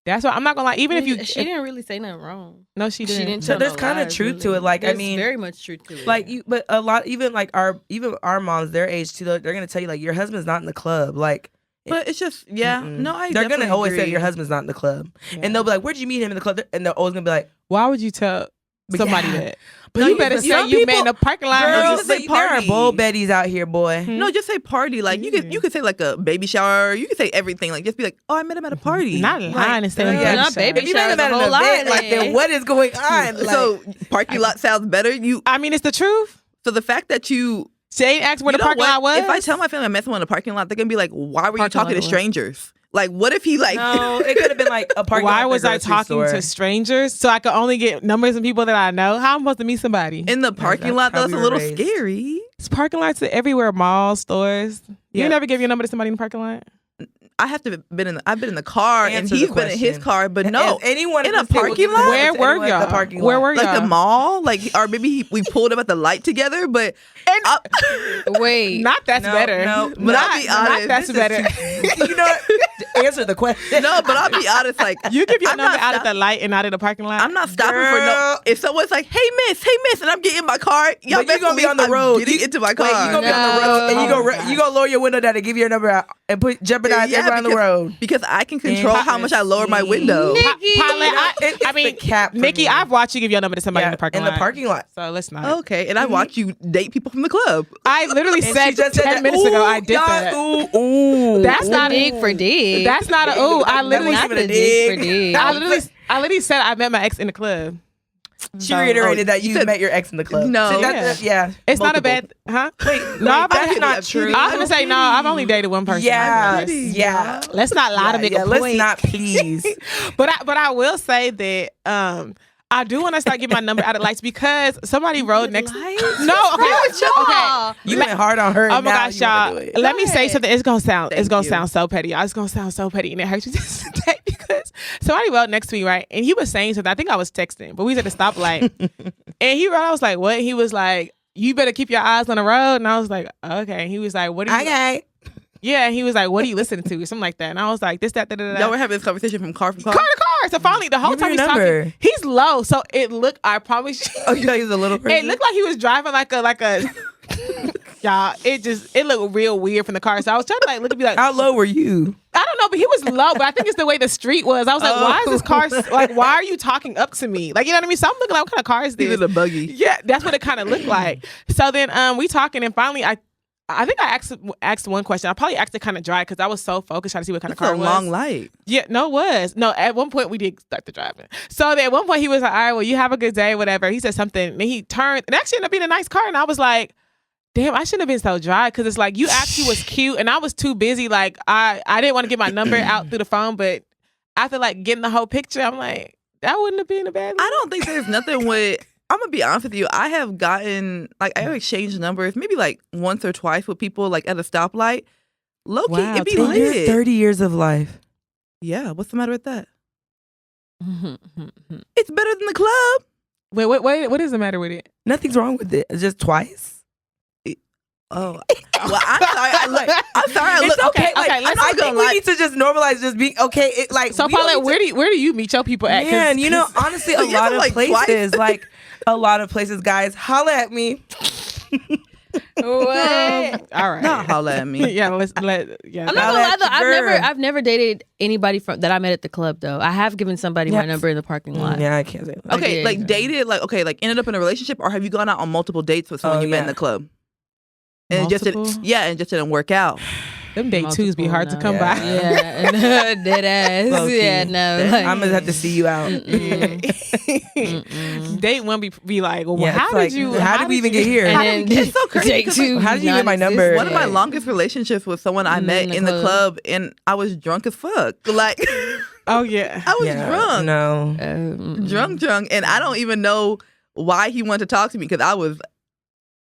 That's why I'm not gonna lie. Even if you, she didn't really say nothing wrong. No, she didn't. So there's kind of truth to it. Like, there's I mean, very much truth to it. Like, but a lot, even our moms, their age too, they're gonna tell you like your husband's not in the club. Like, but it's just no. They're gonna always say your husband's not in the club, and they'll be like, "Where'd you meet him in the club?" And they're always gonna be like, "Why would you tell somebody that?" But no, you better say you met in a parking lot. Girls, just say there are bull betties out here, boy. No, just say party. Like you could say like a baby shower. You could say everything. Like just be like, oh, I met him at a party. Not lying and saying not baby if you met him at an event, like then what is going on? Like, so parking lot sounds better. I mean, it's the truth. So the fact that you ain't asked where the parking lot was. If I tell my family I met someone in the parking lot, they're gonna be like, why were you talking to strangers? Like, what if he like? No, it could have been like a parking lot. Why was I talking to strangers so I could only get numbers of people that I know? How am I supposed to meet somebody in the parking lot? That's a little scary. It's parking lots everywhere, malls, stores. You never give your number to somebody in the parking lot? I've been in the car and he's been in his car, but no, anyone in a parking lot. Where were y'all? Where were y'all? Like the mall, like or maybe we pulled up at the light together. But wait, not that's better. No, but I'll be honest, not that's better. You know what? Answer the question. No, but I'll be honest. Like you give your number out at the light and not in the parking lot. I'm not stopping for no. If someone's like, "Hey miss," and I'm getting in my car, y'all gonna be on the road. Getting into my car. Wait, you gonna be on the road and you gonna lower your window down and give your number out and jeopardize everyone on the road. Because I can control how much I lower my window. Nikki. I mean, Nikki, I've watched you give your number to somebody in the parking lot. So let's not. Okay, and I watch you date people from the club. I literally said 10 minutes ago I did that. Ooh, that's not dig for dig. That's not a ooh. I literally not the dig for dig. I literally said I met my ex in the club. She reiterated that you met your ex in the club. No, so it's not a bad, huh? Wait, no, that's not true. I was gonna say no. I've only dated one person. Yeah. Let's not lie to make a point. Let's not, please. but I will say that I do want to start getting my number out of lights because somebody rode next. No, okay. You went hard on her. Oh my gosh, y'all! Let me say something. It's gonna sound so petty. It's gonna sound so petty, and it hurts me to say because somebody rode next to me, right? And he was saying something. I think I was texting, but we was at the stoplight, and he rode. I was like, "What?" He was like, "You better keep your eyes on the road." And I was like, "Okay." And he was like, "What are you?" Okay. Yeah, he was like, "What are you listening to?" Something like that. And I was like, "This, that, da, da, da." Y'all were having this conversation from car to car. So finally, the whole time he's talking, he's low. So it looked. I promise you. Oh, yeah, he's a little person. It looked like he was driving like a. Y'all, it looked real weird from the car. So I was trying to look and be like, how low were you? I don't know, but he was low. But I think it's the way the street was. I was like, why is this car why are you talking up to me? Like, you know what I mean? So I'm looking like, what kind of car is this? He's in a buggy. Yeah, that's what it kind of looked like. So then we talking, and finally I think I asked one question. I probably asked it kind of dry because I was so focused trying to see what kind of car it was. It's a long light. Yeah, no, it was. No, at one point we did start the driving. So then at one point he was like, all right, well, you have a good day, whatever. He said something, and he turned, and actually ended up being a nice car. And I was like, damn, I shouldn't have been so dry because it's like you actually was cute, and I was too busy. Like I didn't want to get my number out through the phone, but after getting the whole picture, I'm like, that wouldn't have been a bad thing. I don't think there's nothing with I'm gonna be honest with you. I have gotten I have exchanged numbers maybe like once or twice with people like at a stoplight. Low key, Wow, it be In your lit. 30 years of life. Yeah, what's the matter with that? It's better than the club. Wait, what is the matter with it? Nothing's wrong with it. It's just twice. Oh, well, I'm sorry. I'm sorry. It's okay. Like, okay, let's- I think we need to just normalize just being okay. It, like, So we don't Paulette, need to- where do you meet your people at? Man, you know, honestly, a You lot have of like places, twice? like a lot of places, guys, holla at me. What? all right. Not holla at me. yeah, I'm not Holla gonna lie at though. your girl. I've never dated anybody that I met at the club though. I have given somebody my Yes. number in the parking lot. Yeah, I can't say that. Okay, did. like dated, like ended up in a relationship, or have you gone out on multiple dates with someone Oh, you met in yeah. the club? And it just Multiple? didn't work out. Them day twos be hard to come Yeah. by. Yeah, dead ass. Low-key. Yeah, no. Like, I'm gonna have to see you out. Date one be like, well, Yeah, how it's did like, you? how did we even get here? and then It's so crazy date because, like, two, how did you get my non-existent. number? One of my Yeah. longest relationships was someone I met in the club, and I was drunk as fuck. Like, Oh yeah. I was Yeah, drunk, No. drunk, and I don't even know why he wanted to talk to me because I was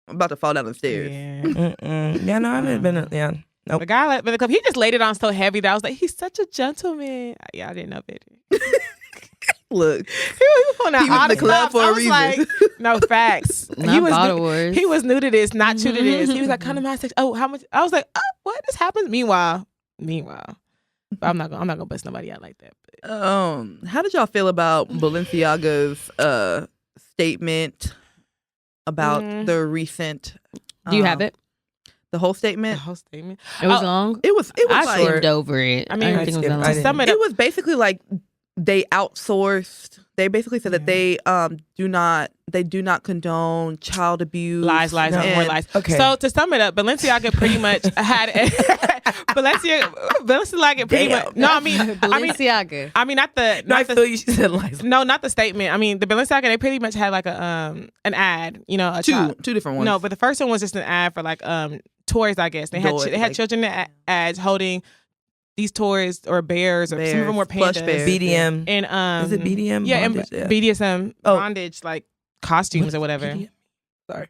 about to fall down the stairs. Yeah. Yeah, no, I haven't been. Yeah. Nope. The guy in the club, he just laid it on so heavy that I was like, he's such a gentleman. Yeah, I didn't know better. Look, He was pulling out He was all in the the club stops. for a I was reason. like, no facts. Not bottle wars. He was new to this, not true to this. He was like, come to my section. Oh, how much? I was like, what? This happens. Meanwhile, but I'm not gonna bust nobody out like that. But. how did y'all feel about Balenciaga's statement about the recent? Do you have it? The whole The statement. whole statement. It was Oh, long. It was I like skimmed over it. I mean, didn't I think it was skipped- that I long. didn't- Sum it it up. was basically like they outsourced. They basically said that Yeah. they do not condone child abuse. Lies, No. more and- lies. Okay. So to sum it up, Balenciaga pretty much had Balenciaga pretty Damn. much. No, I mean, Balenciaga. not the. No, I Not the feel you. She said lies. no, not the statement. I mean, the Balenciaga, they pretty much had like a an ad, you know, two different ones. No, but the first one was just an ad for like toys, I guess. They had Toys, they had like- children in ads holding these toys or bears or some of them were Plush pandas. bears. BDM. And Is it BDM? Yeah, Bondage? and BDSM Oh. bondage like costumes or whatever. BDM? Sorry.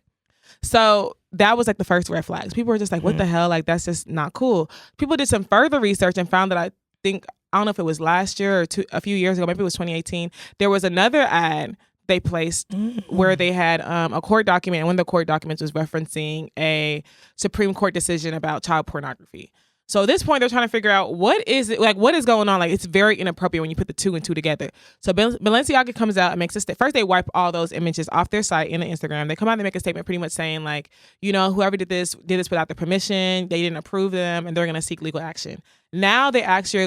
So that was like the first red flags. People were just like, what the hell? Like, that's just not cool. People did some further research and found that I don't know if it was last year or a few years ago, maybe it was 2018. There was another ad they placed where they had a court document. And one of the court documents was referencing a Supreme Court decision about child pornography. So at this point, they're trying to figure out what is going on. Like, it's very inappropriate when you put the two and two together. So Balenciaga comes out and makes a statement. First, they wipe all those images off their site in the Instagram. They come out and make a statement pretty much saying like, you know, whoever did this without their permission. They didn't approve them, and they're going to seek legal action. Now they actually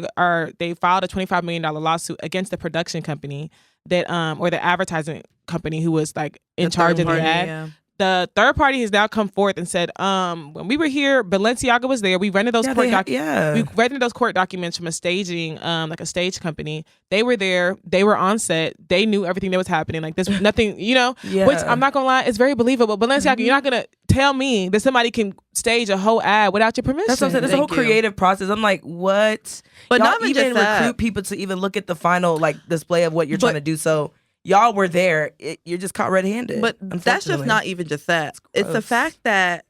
they filed a $25 million lawsuit against the production company that or the advertising company who was like in charge of the ad. Yeah. The third party has now come forth and said, when we were here, Balenciaga was there. We rented those court documents. We rented those court documents from a staging, like a stage company. They were there. They were on set. They knew everything that was happening. Like this, nothing, you know. Yeah. Which I'm not gonna lie, it's very believable. Balenciaga, you're not gonna tell me that somebody can stage a whole ad without your permission. That's what I'm saying. That's a whole Thank you. creative process. I'm like, what? But Y'all not even even just that. recruit people to even look at the final like display of what you're trying to do. So y'all were there. You're just caught red-handed. But that's just not even just that. It's the gross. fact that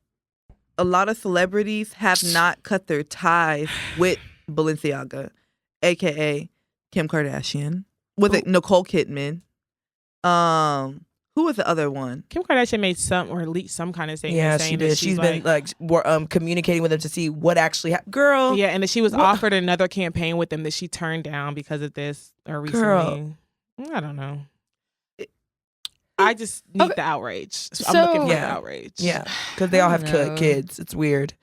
a lot of celebrities have not cut their ties with Balenciaga, aka Kim Kardashian. Was it Nicole Kidman? Who was the other one? Kim Kardashian made some or leaked some kind of statement. Yeah, saying she that did. She's been like communicating with them to see what actually happened. Girl. yeah, and that she was offered another campaign with them that she turned down because of this or recently. Girl. I don't know. I just need the outrage. I'm looking for the outrage. Yeah, because they all have I don't know. kids. It's weird.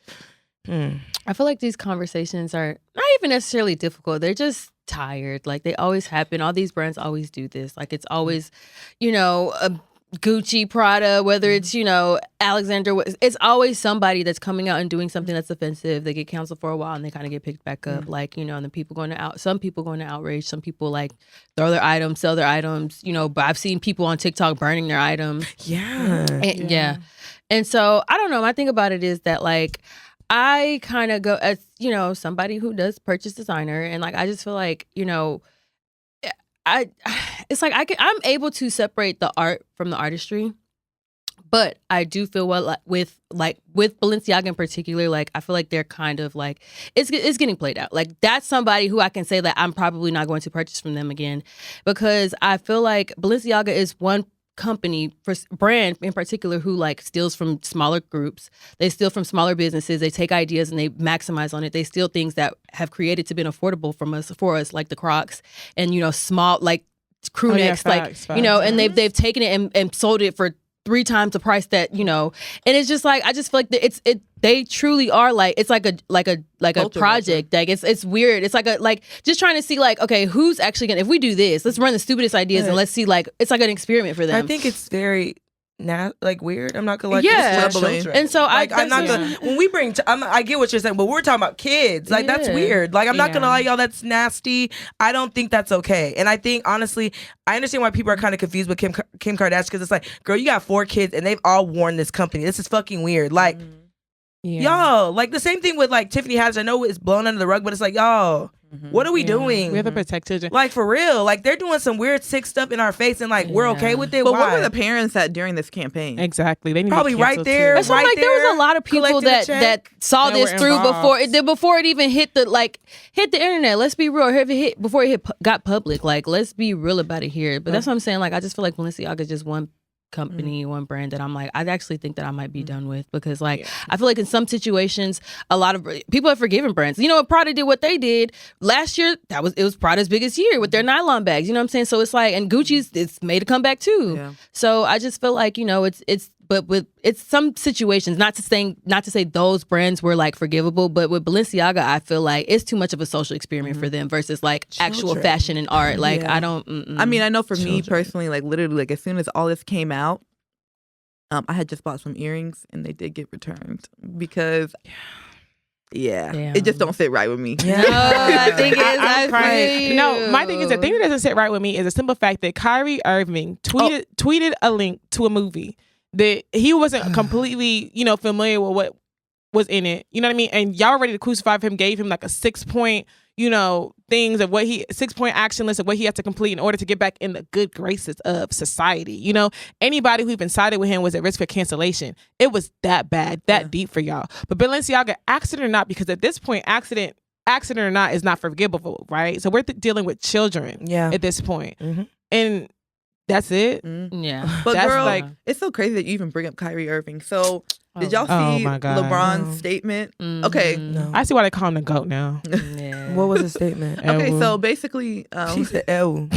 I feel like these conversations are not even necessarily difficult. They're just tired. Like they always happen. All these brands always do this. Like it's always, you know, a Gucci, Prada, whether it's, you know, Alexander. It's always somebody that's coming out and doing something that's offensive. They get canceled for a while and they kind of get picked back up. Like, you know, and then people going to some people going to outrage. Some people like throw their items, sell their items. You know, but I've seen people on TikTok burning their items. Yeah. And, yeah. And so I don't know. My thing about it is that like I kind of go as, you know, somebody who does purchase designer, and like I just feel like, you know, it's like I'm able to separate the art from the artistry. But I do feel with Balenciaga in particular, like I feel like they're kind of like it's getting played out. Like that's somebody who I can say that I'm probably not going to purchase from them again, because I feel like Balenciaga is one brand in particular who like steals from smaller groups. They steal from smaller businesses. They take ideas and they maximize on it. They steal things that have created to be affordable for us, like the Crocs and small like crew necks, facts. And they've taken it and sold it for 3 times the price that and it's just like I just feel like they truly are like it's like a project. Like it's weird. It's like just trying to see like, okay, who's actually gonna, if we do this, let's run the stupidest ideas and let's see, like it's like an experiment for them. I think it's very weird. I'm not gonna like and so I'm not gonna when we bring I get what you're saying, but we're talking about kids. Like that's weird. Like I'm not gonna lie, y'all, that's nasty. I don't think that's okay. And I think honestly, I understand why people are kind of confused with Kim Kardashian, because it's like, girl, you got 4 kids and they've all worn this company. This is fucking weird. Like y'all, like the same thing with like Tiffany Haddish. I know it's blown under the rug, but it's like, y'all, what are we doing? We have to protect children. Like for real. Like they're doing some weird sick stuff in our face and like we're okay with it. But why? where were the parents at during this campaign? Exactly. They need Probably to right there. So Right like there was a lot of people that saw That this were through involved. before it even hit the internet. Let's be real. Before it got public. Like let's be real about it here. But that's what I'm saying. Like I just feel like Balenciaga is just one company, one brand that I'm like, I actually think that I might be done with, because like I feel like in some situations a lot of people have forgiven brands. Prada did what they did last year. It was Prada's biggest year with their nylon bags. You know what I'm saying? So it's like, and Gucci's it's made a comeback too. Yeah. So I just feel like it's some situations, not to say those brands were like forgivable, but with Balenciaga, I feel like it's too much of a social experiment for them versus like actual fashion and art. Like I don't. I mean, I know for me personally, like literally, like as soon as all this came out, I had just bought some earrings and they did get returned because. It just don't sit right with me. Yeah. No, I think it's crying. No, my thing is the thing that doesn't sit right with me is the simple fact that Kyrie Irving tweeted a link to a movie that he wasn't completely, familiar with what was in it. You know what I mean? And y'all ready to crucify him, gave him like a 6-point, things of 6-point action list of what he had to complete in order to get back in the good graces of society. Anybody who even sided with him was at risk for cancellation. It was that bad, that deep for y'all. But Balenciaga, accident or not, because at this point, accident or not is not forgivable, right? So we're dealing with children at this point. And that's it. Yeah. But girl, it's so crazy that you even bring up Kyrie Irving. So did y'all see LeBron's statement? Okay. No. I see why they call him the GOAT now. Yeah. What was the statement? Okay, so basically she said Ew.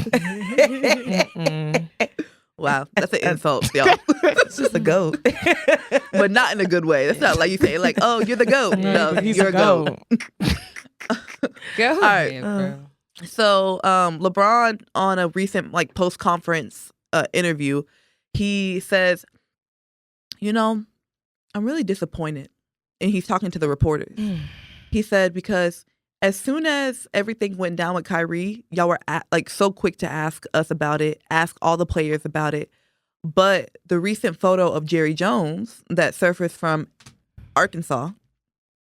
Wow, that's an insult, y'all. It's just a goat. But not in a good way. That's not like you say like, oh, you're the GOAT. No, you're a goat. Go all right. So LeBron on a recent like post-conference interview, he says, I'm really disappointed. And he's talking to the reporters. He said, because as soon as everything went down with Kyrie, y'all were so quick to ask us about it, ask all the players about it. But the recent photo of Jerry Jones that surfaced from Arkansas,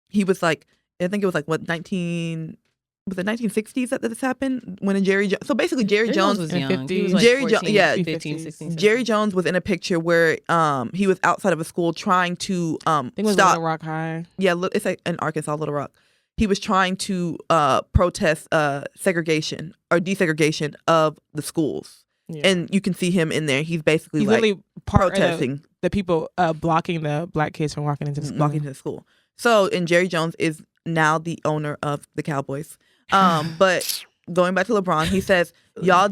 he was like, I think it was like what, 1960s that this happened when so basically Jerry Jones was young. He was like Jerry 14, yeah, 15, 16. Jerry Jones was in a picture where he was outside of a school trying to I think it was stop. Little Rock High. Yeah, it's like in Arkansas, Little Rock. He was trying to protest segregation or desegregation of the schools. Yeah. And you can see him in there. He's basically really protesting the people blocking the black kids from walking into the school. Walking into the school. So, and Jerry Jones is now the owner of the Cowboys. But going back to LeBron, he says, y'all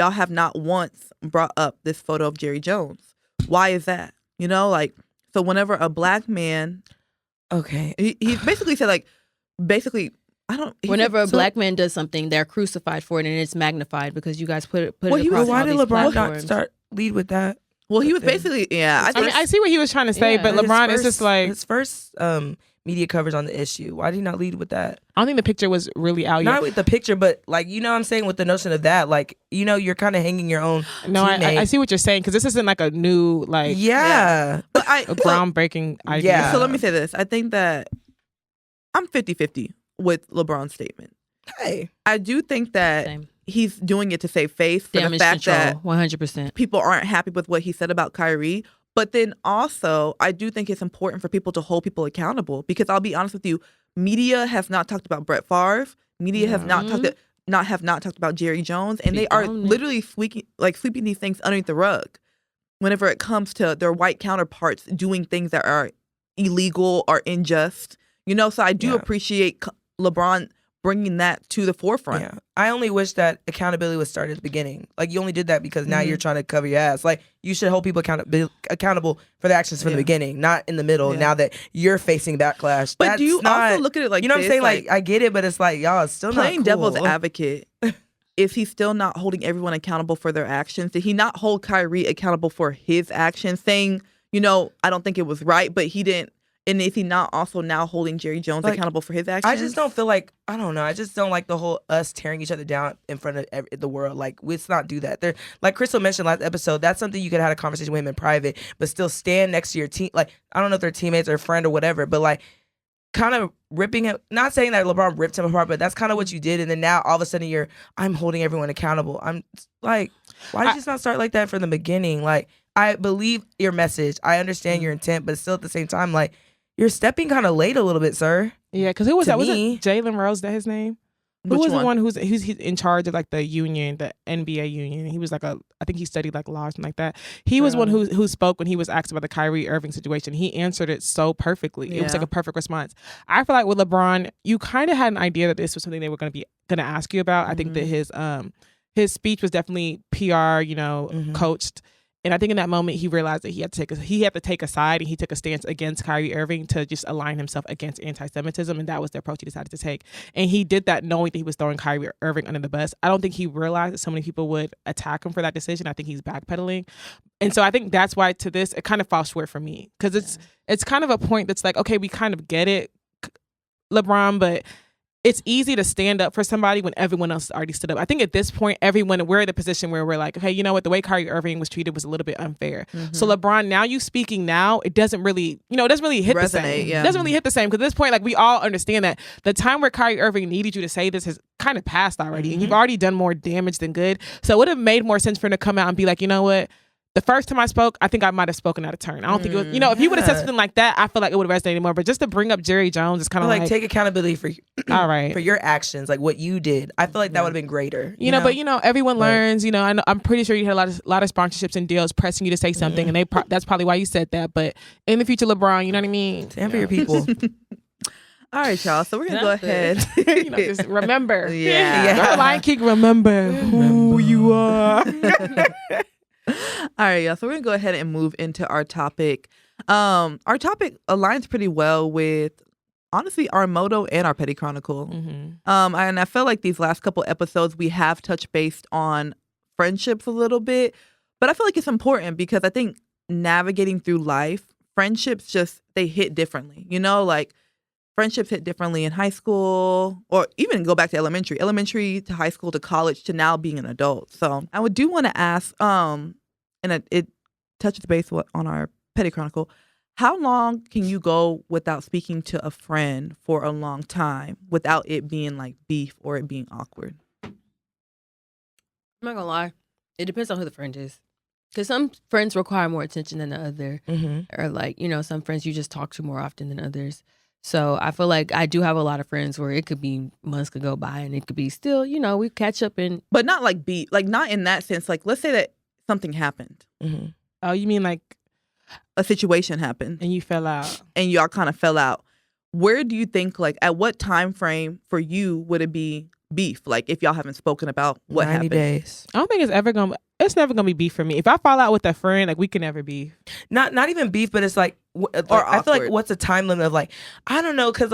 have not once brought up this photo of Jerry Jones. Why is that? So whenever a black man, he basically said whenever a black man does something, they're crucified for it, and it's magnified because you guys put it across. Why did LeBron platforms. not lead with that? Well, he was basically, I see what he was trying to say, but LeBron is just like his first media coverage on the issue. Why did he not lead with that? I don't think the picture was really out yet. Not with the picture, but like, what I'm saying with the notion of that, like, you're kind of hanging your own. No, I see what you're saying, because this isn't like a new, like, but a groundbreaking idea. Yeah. So let me say this. I think that I'm 50-50 with LeBron's statement. Hey, I do think that Same. he's doing it to save face for Damage the fact control, that 100%. people aren't happy with what he said about Kyrie. But then also, I do think it's important for people to hold people accountable, because I'll be honest with you, media has not talked about Brett Favre. Media has not talked about Jerry Jones, and they are literally sweeping these things underneath the rug whenever it comes to their white counterparts doing things that are illegal or unjust. So I do appreciate LeBron bringing that to the forefront. Yeah. I only wish that accountability was started at the beginning. Like, you only did that because now you're trying to cover your ass. Like, you should hold people accountable for their actions from the beginning, not in the middle, now that you're facing backlash. But do you also look at it like, you know what I'm saying? Like, I get it, but it's like, y'all, it's still playing not cool. devil's advocate. Is he still not holding everyone accountable for their actions? Did he not hold Kyrie accountable for his actions, saying, I don't think it was right, but he didn't? And is he not also now holding Jerry Jones accountable for his actions? I just don't feel like, I don't know. I just don't like the whole us tearing each other down in front of the world. Like, let's not do that. They're, like Crystal mentioned last episode, that's something you could have had a conversation with him in private, but still stand next to your team. Like, I don't know if they're teammates or a friend or whatever, but like, kind of ripping him, not saying that LeBron ripped him apart, but that's kind of what you did. And then now all of a sudden I'm holding everyone accountable. I'm like, why did you just not start like that from the beginning? Like, I believe your message. I understand your intent, but still at the same time, like, you're stepping kind of late a little bit, sir. Yeah, because who was that? Was it me. Jalen Rose? Is that his name? Who was the one who's in charge of like the union, the NBA union? He was like I think he studied like law or something like that. He was one who spoke when he was asked about the Kyrie Irving situation. He answered it so perfectly. It was like a perfect response. I feel like with LeBron, you kind of had an idea that this was something they were going to ask you about. I think that his speech was definitely PR, coached. And I think in that moment he realized that he had to take a side, and he took a stance against Kyrie Irving to just align himself against anti-Semitism, and that was the approach he decided to take. And he did that knowing that he was throwing Kyrie Irving under the bus. I don't think he realized that so many people would attack him for that decision. I think he's backpedaling. And so I think that's why to this it kind of falls short for me, because it's kind of a point that's like, okay, we kind of get it, LeBron, but it's easy to stand up for somebody when everyone else has already stood up. I think at this point, we're in a position where we're like, okay, you know what? The way Kyrie Irving was treated was a little bit unfair. So LeBron, now you speaking now, it doesn't really hit the same. Yeah. It doesn't really hit the same, because at this point, like, we all understand that the time where Kyrie Irving needed you to say this has kind of passed already. And you've already done more damage than good. So it would have made more sense for him to come out and be like, you know what? The first time I spoke, I think I might have spoken out of turn. I don't think it was, if he would have said something like that, I feel like it would have resonated more. But just to bring up Jerry Jones, it's kind of like take accountability for all right, for your actions, like what you did. I feel like that would have been greater. You know, but everyone learns. I'm pretty sure you had a lot of sponsorships and deals pressing you to say something, and that's probably why you said that. But in the future, LeBron, you know what I mean? Stand for your people. All right, y'all. So we're gonna go ahead. Just remember. Yeah. Lion King, remember who you are. All right, y'all. So we're gonna go ahead and move into our topic. Our topic aligns pretty well with, honestly, our MOTO and our Petty Chronicle. And I feel like these last couple episodes we have touched based on friendships a little bit, but I feel like it's important because I think navigating through life, friendships they hit differently. Like, friendships hit differently in high school, or even go back to elementary to high school to college to now being an adult. So I do want to ask, and it touches base on our Petty Chronicle, how long can you go without speaking to a friend for a long time without it being like beef or it being awkward? I'm not gonna lie, it depends on who the friend is. Because some friends require more attention than the other, or like, some friends you just talk to more often than others. So I feel like I do have a lot of friends where it could be months could go by and it could be still, we catch up and. But not like not in that sense. Like, let's say that something happened. Oh, you mean like a situation happened and you fell out, and y'all kind of fell out. Where do you think, like, at what time frame for you would it be beef? Like, if y'all haven't spoken about what 90 happened. days. I don't think it's never gonna be beef for me. If I fall out with a friend, like, we can never beef. Not even beef, but it's like, I feel like what's a time limit of, like, I don't know, because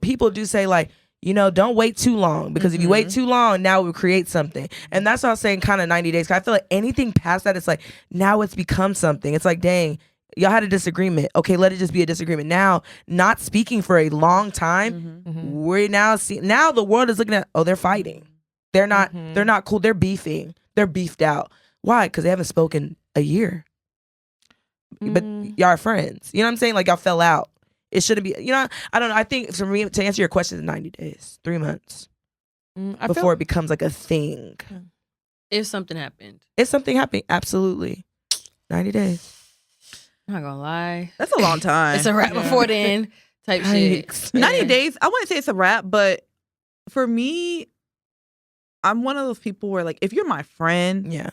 people do say, like, don't wait too long, because if you wait too long, now it will create something. And that's what I was saying, kind of 90 days. 'Cause I feel like anything past that, it's like, now it's become something. It's like, dang, y'all had a disagreement. Okay, let it just be a disagreement. Now, not speaking for a long time, we're now the world is looking at, oh, they're fighting. They're not cool. They're beefing. They're beefed out. Why? Because they haven't spoken a year. But y'all are friends. You know what I'm saying? Like, y'all fell out. It shouldn't be, I don't know. I think for me, to answer your question, 90 days, 3 months. before it becomes like a thing. If something happened. If something happened, absolutely. 90 days. I'm not gonna lie. That's a long time. It's a wrap before then type shit. 90 days, I wouldn't say it's a wrap, but for me, I'm one of those people where, like, if you're my friend, Yeah.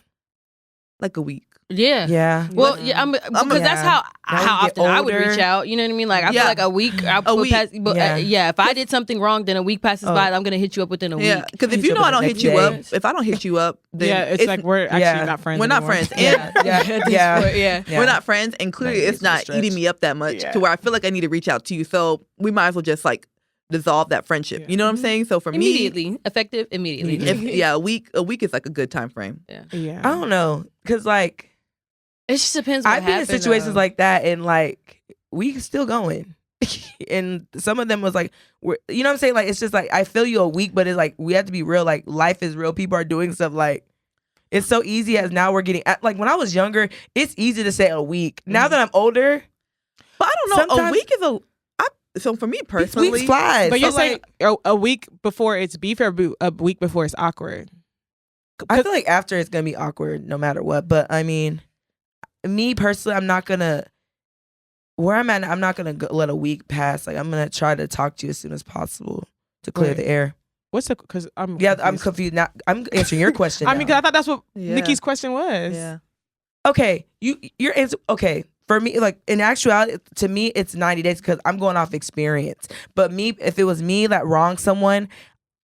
like a week. Yeah. Yeah. Well, yeah, because that's how often I would reach out. You know what I mean? Like, I feel like a week. Pass, but, if I did something wrong, then a week passes by. I'm gonna hit you up within a week. Yeah, because if you know I don't hit you up, if I don't hit you up, then it's like we're actually not friends. We're not anymore. friends. Yeah. We're not friends, and clearly it's not eating me up that much to where I feel like I need to reach out to you. So we might as well just like dissolve that friendship. You know what I'm saying? So for me, effective immediately. A week is like a good time frame. Yeah. I don't know, because like. It just depends what I've been in situations like that, and like we still going. And some of them was like, you know what I'm saying? Like, it's just like, I feel you a week, but it's like, we have to be real. Like, life is real. People are doing stuff. Like, it's so easy as now we're getting, like, when I was younger, it's easy to say a week. Now that I'm older. But I don't know, a week is so for me personally. Weeks flies. But you're saying a week before it's beef or a week before it's awkward? I feel like after it's going to be awkward no matter what. But I mean, me personally, I'm not gonna where I'm at. I'm not gonna let a week pass. Like, I'm gonna try to talk to you as soon as possible to clear the air. What's the? Because I'm I'm confused. Now I'm answering your question. I mean, because I thought that's what Nikki's question was. Yeah. Okay, your answer. Okay, for me, like in actuality, to me, it's 90 days because I'm going off experience. But me, if it was me that wronged someone,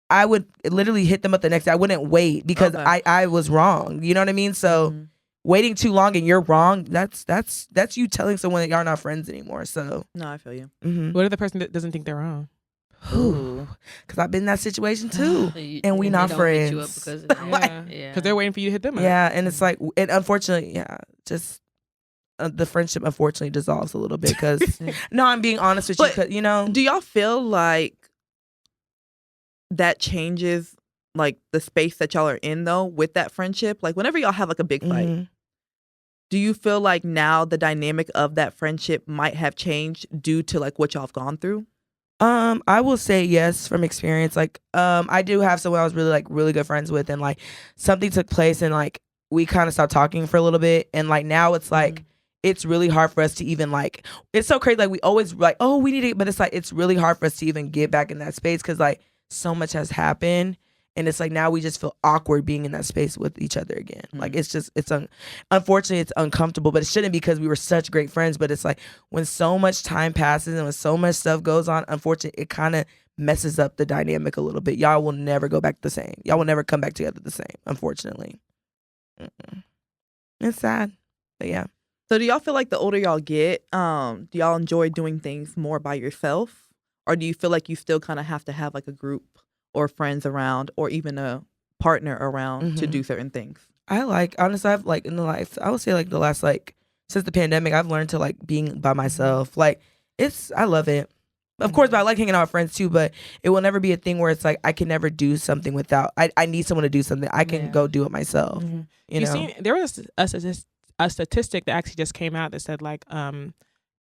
I would literally hit them up the next day. I wouldn't wait because I was wrong. You know what I mean? So. Waiting too long and you're wrong, that's you telling someone that y'all not friends anymore. So no, I feel you. What if the person that doesn't think they're wrong? Because I've been in that situation too, and we not friends. Because they're waiting for you to hit them up. Yeah, and it's like, and unfortunately, just the friendship unfortunately dissolves a little bit. Because no, I'm being honest with you. Cause, you know, do y'all feel like that changes? Like the space that y'all are in though with that friendship, like whenever y'all have like a big fight, do you feel like now the dynamic of that friendship might have changed due to like what y'all have gone through? I will say yes from experience. Like, I do have someone I was really good friends with, and like something took place, and like we kind of stopped talking for a little bit, and like now it's like it's really hard for us to even like. It's so crazy. Like we always like, oh, we need it, but it's like it's really hard for us to even get back in that space because like so much has happened. And it's like now we just feel awkward being in that space with each other again. Like it's just, unfortunately it's uncomfortable, but it shouldn't because we were such great friends. But it's like when so much time passes and when so much stuff goes on, unfortunately, it kind of messes up the dynamic a little bit. Y'all will never go back the same. Y'all will never come back together the same, unfortunately. It's sad, but yeah. So do y'all feel like the older y'all get, do y'all enjoy doing things more by yourself? Or do you feel like you still kind of have to have like a group or friends around or even a partner around to do certain things? I like, honestly, I've like in the life, I would say like the last like, since the pandemic, I've learned to like being by myself. Like I love it. Of course, but I like hanging out with friends too, but it will never be a thing where it's like, I can never do something without, I need someone to do something. I can go do it myself. You know? See, there was a statistic that actually just came out that said like,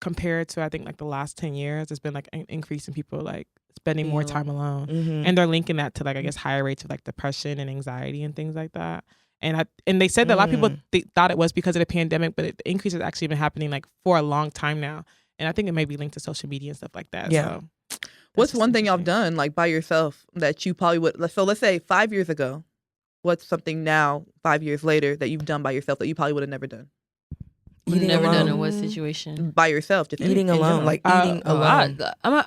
compared to I think like the last 10 years, there's been like an increase in people like spending more time alone, and they're linking that to like I guess higher rates of like depression and anxiety and things like that. And they said that a lot of people thought it was because of the pandemic, but the increase has actually been happening like for a long time now. And I think it may be linked to social media and stuff like that. Yeah. So what's one thing y'all have done like by yourself that you probably would? So let's say 5 years ago, what's something now 5 years later that you've done by yourself that you probably would have never done? Eating never alone. Done in what situation? By yourself, just eating alone, like eating alone. I'm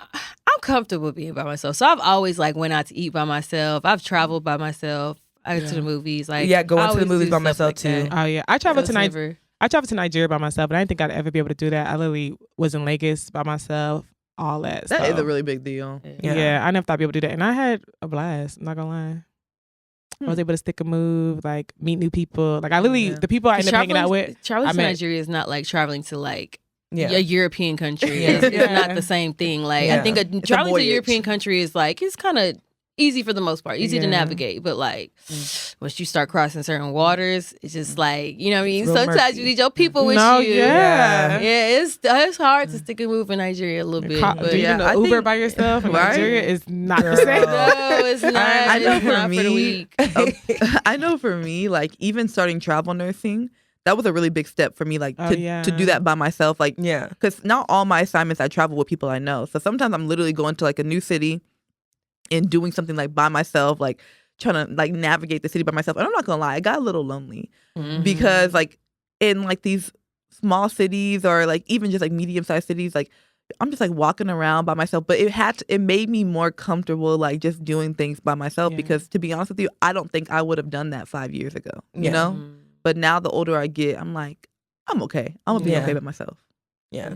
comfortable being by myself, so I've always like went out to eat by myself. I've traveled by myself. I go to the movies, like going to the movies by myself like too. Oh yeah, I traveled to Nigeria by myself, but I didn't think I'd ever be able to do that. I literally was in Lagos by myself. All that. That is a really big deal. Yeah, I never thought I'd be able to do that, and I had a blast. I'm not gonna lie. I was able to stick a move, like meet new people. Like I literally, the people I ended up hanging out with. Traveling to Nigeria is not like traveling to like a European country. It's not the same thing. Like I think traveling to a European country is like it's kind of easy for the most part, easy to Yeah. navigate. But like once you start crossing certain waters, it's just like, you know what I mean? It's real Sometimes murky. you need your people with No, you. yeah. Yeah, it's hard to stick and move in Nigeria a little bit. Do But you Yeah, know I Uber think- by yourself in Right? Nigeria is not the Girl. same. no, it's not. I know It's for not for the me, week. I know for me, like even starting travel nursing, that was a really big step for me, like Oh, to yeah. do that by myself. Like, Yeah. because not all my assignments I travel with people I know. So sometimes I'm literally going to like a new city and doing something like by myself, like trying to like navigate the city by myself. And I'm not gonna lie, I got a little lonely Mhm. because like in like these small cities or like even just like medium sized cities, like I'm just like walking around by myself. But it made me more comfortable like just doing things by myself Yeah. because to be honest with you, I don't think I would have done that 5 years ago. You Yeah. know? Mhm. But now the older I get, I'm like, I'm okay. I'm gonna be Yeah. okay by myself. Yeah.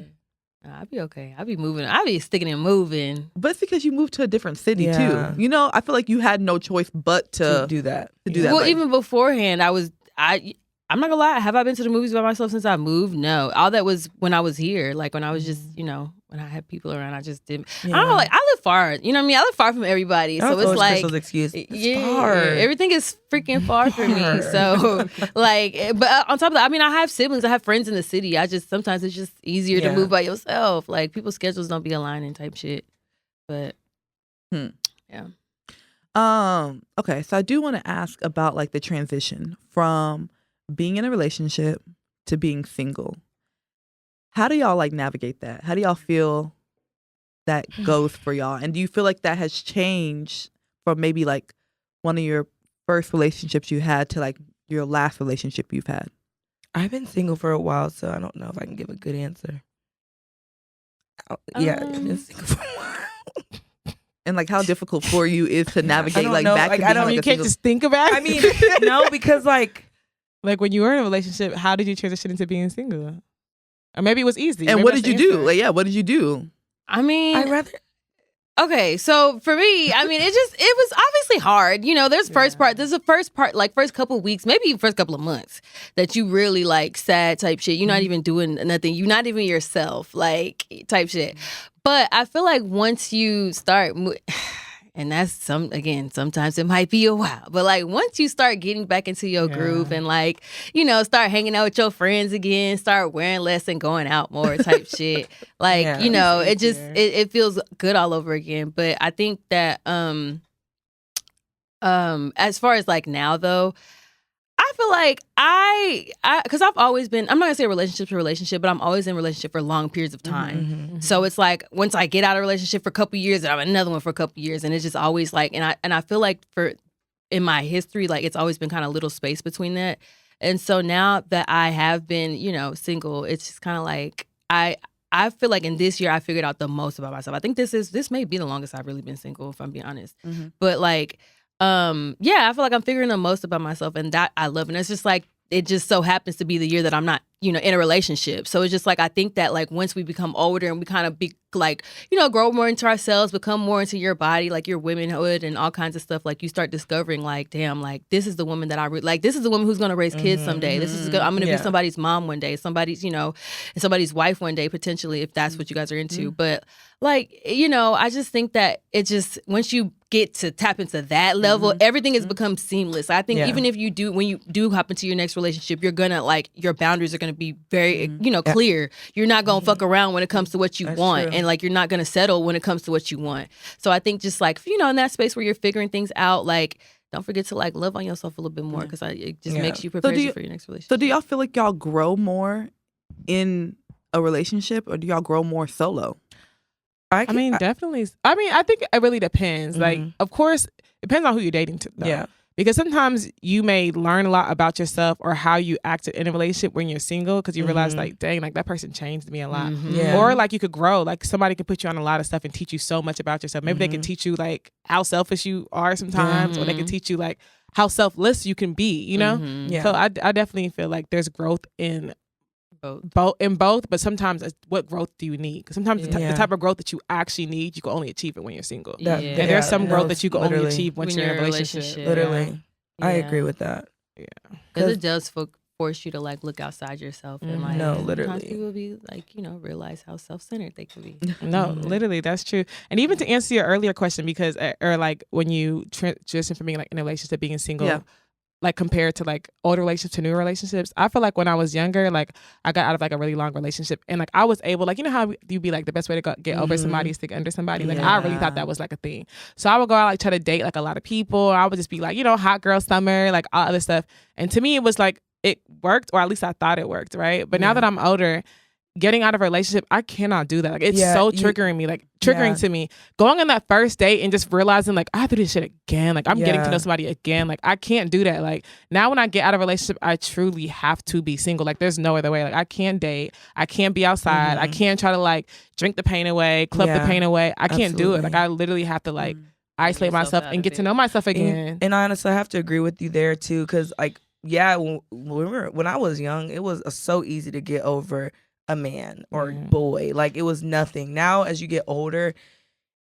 I'll be okay. I'll be moving. I'll be sticking and moving. But it's because you moved to a different city Yeah. too. You know, I feel like you had no choice but To to do that. do that. Well, like- even beforehand, I'm not gonna lie. Have I been to the movies by myself since I moved? No. All that was when I was here. Like when I was just, when I had people around, I just didn't. I don't know. Like I live far. You know what I mean? I live far from everybody, so it's like Crystal's excuse. It's yeah, far. everything is freaking far for me. So like, but on top of that, I mean, I have siblings, I have friends in the city. I just sometimes it's just easier to Yeah. move by yourself. Like people's schedules don't be aligning, type shit. But Okay, so I do want to ask about like the transition from being in a relationship to being single. How do y'all like navigate that? How do y'all feel that goes for y'all? And do you feel like that has changed from maybe like one of your first relationships you had to like your last relationship you've had? I've been single for a while, so I don't know if I can give a good answer. Yeah, I've been single for a while. And like how difficult for you is to navigate don't like know. back Like, to I being don't- like you a can't single. just think about it. I mean, no, because like like when you were in a relationship, how did you transition into being single? Or maybe it was easy. And Maybe what that's did the you do? answer. Like, yeah, what did you do? I mean, I'd rather. okay, so for me, I mean, it was obviously hard. You know, there's the first part, like first couple weeks, maybe even first couple of months that you really like sad type shit. You're not even doing nothing. You're not even yourself, like type shit. But I feel like once you start, and that's sometimes it might be a while, but like once you start getting back into your groove and like, start hanging out with your friends again, start wearing less and going out more type shit. Like, Yeah. it just, it feels good all over again. But I think that, as far as like now though, I feel like because I've always been, I'm not gonna say relationship to relationship, but I'm always in a relationship for long periods of time. Mm-hmm. So it's like once I get out of a relationship for a couple years, and I'm in another one for a couple years, and it's just always like, and I feel like in my history, like it's always been kind of little space between that. And so now that I have been, single, it's just kind of like I feel like in this year I figured out the most about myself. I think this may be the longest I've really been single, if I'm being honest. Mhm. But like, I feel like I'm figuring the most about myself, and that I love. And it's just like, it just so happens to be the year that I'm not, in a relationship. So it's just like, I think that like once we become older and we kind of be like, grow more into ourselves, become more into your body, like your womanhood and all kinds of stuff, like you start discovering like, damn, like this is the woman that like, this is the woman who's going to raise kids someday. This is I'm going to be somebody's mom one day, somebody's, and somebody's wife one day, potentially, if that's what you guys are into. But like, I just think that it just, once you get to tap into that level, everything has become seamless. I think even if when you do hop into your next relationship, you're gonna like, your boundaries are gonna be very, clear. You're not gonna fuck around when it comes to what you want. true. And like, you're not gonna settle when it comes to what you want. So I think just like, in that space where you're figuring things out, like, don't forget to like love on yourself a little bit more, because it just makes you prepare you for your next relationship. So do y'all feel like y'all grow more in a relationship, or do y'all grow more solo? I mean, definitely. I mean, I think it really depends. Like, of course, it depends on who you're dating to. Though. Yeah. Because sometimes you may learn a lot about yourself or how you acted in a relationship when you're single, because you realize like, dang, like that person changed me a lot. Yeah. Or like you could grow. Like somebody could put you on a lot of stuff and teach you so much about yourself. Maybe they can teach you like how selfish you are sometimes, or they can teach you like how selfless you can be, Yeah. So I definitely feel like there's growth in both, but sometimes what growth do you need? Because sometimes the type of growth that you actually need, you can only achieve it when you're single. And there's some growth that you can only achieve once you're in a relationship. Literally. I Yeah. agree with that. Because it does force you to like look outside yourself and like No, sometimes literally. people be like, you know, realize how self-centered they can be. No, literally, that's true. And even to answer your earlier question, because or like when you transition from being like in a relationship, being single, Yeah. like compared to like older relationships to newer relationships, I feel like when I was younger, like I got out of like a really long relationship, and like I was able, like, you know how you be like the best way to get over somebody is to get under somebody. Like I really thought that was like a thing. So I would go out, like try to date like a lot of people. I would just be like, you know, hot girl summer, like all other stuff. And to me, it was like it worked, or at least I thought it worked, right? But now that I'm older, getting out of a relationship, I cannot do that. Like it's so triggering me, like triggering to me. Going on that first date and just realizing like I have to do this shit again. Like I'm getting to know somebody again. Like I can't do that. Like now when I get out of a relationship, I truly have to be single. Like there's no other way. Like I can't date. I can't be outside. I can't try to like drink the pain away, club the pain away. I can't do it. Like I literally have to like isolate myself and get to know myself again. And honestly, I have to agree with you there too, because like when I was young, it was so easy to get over a man or boy. Like it was nothing. Now as you get older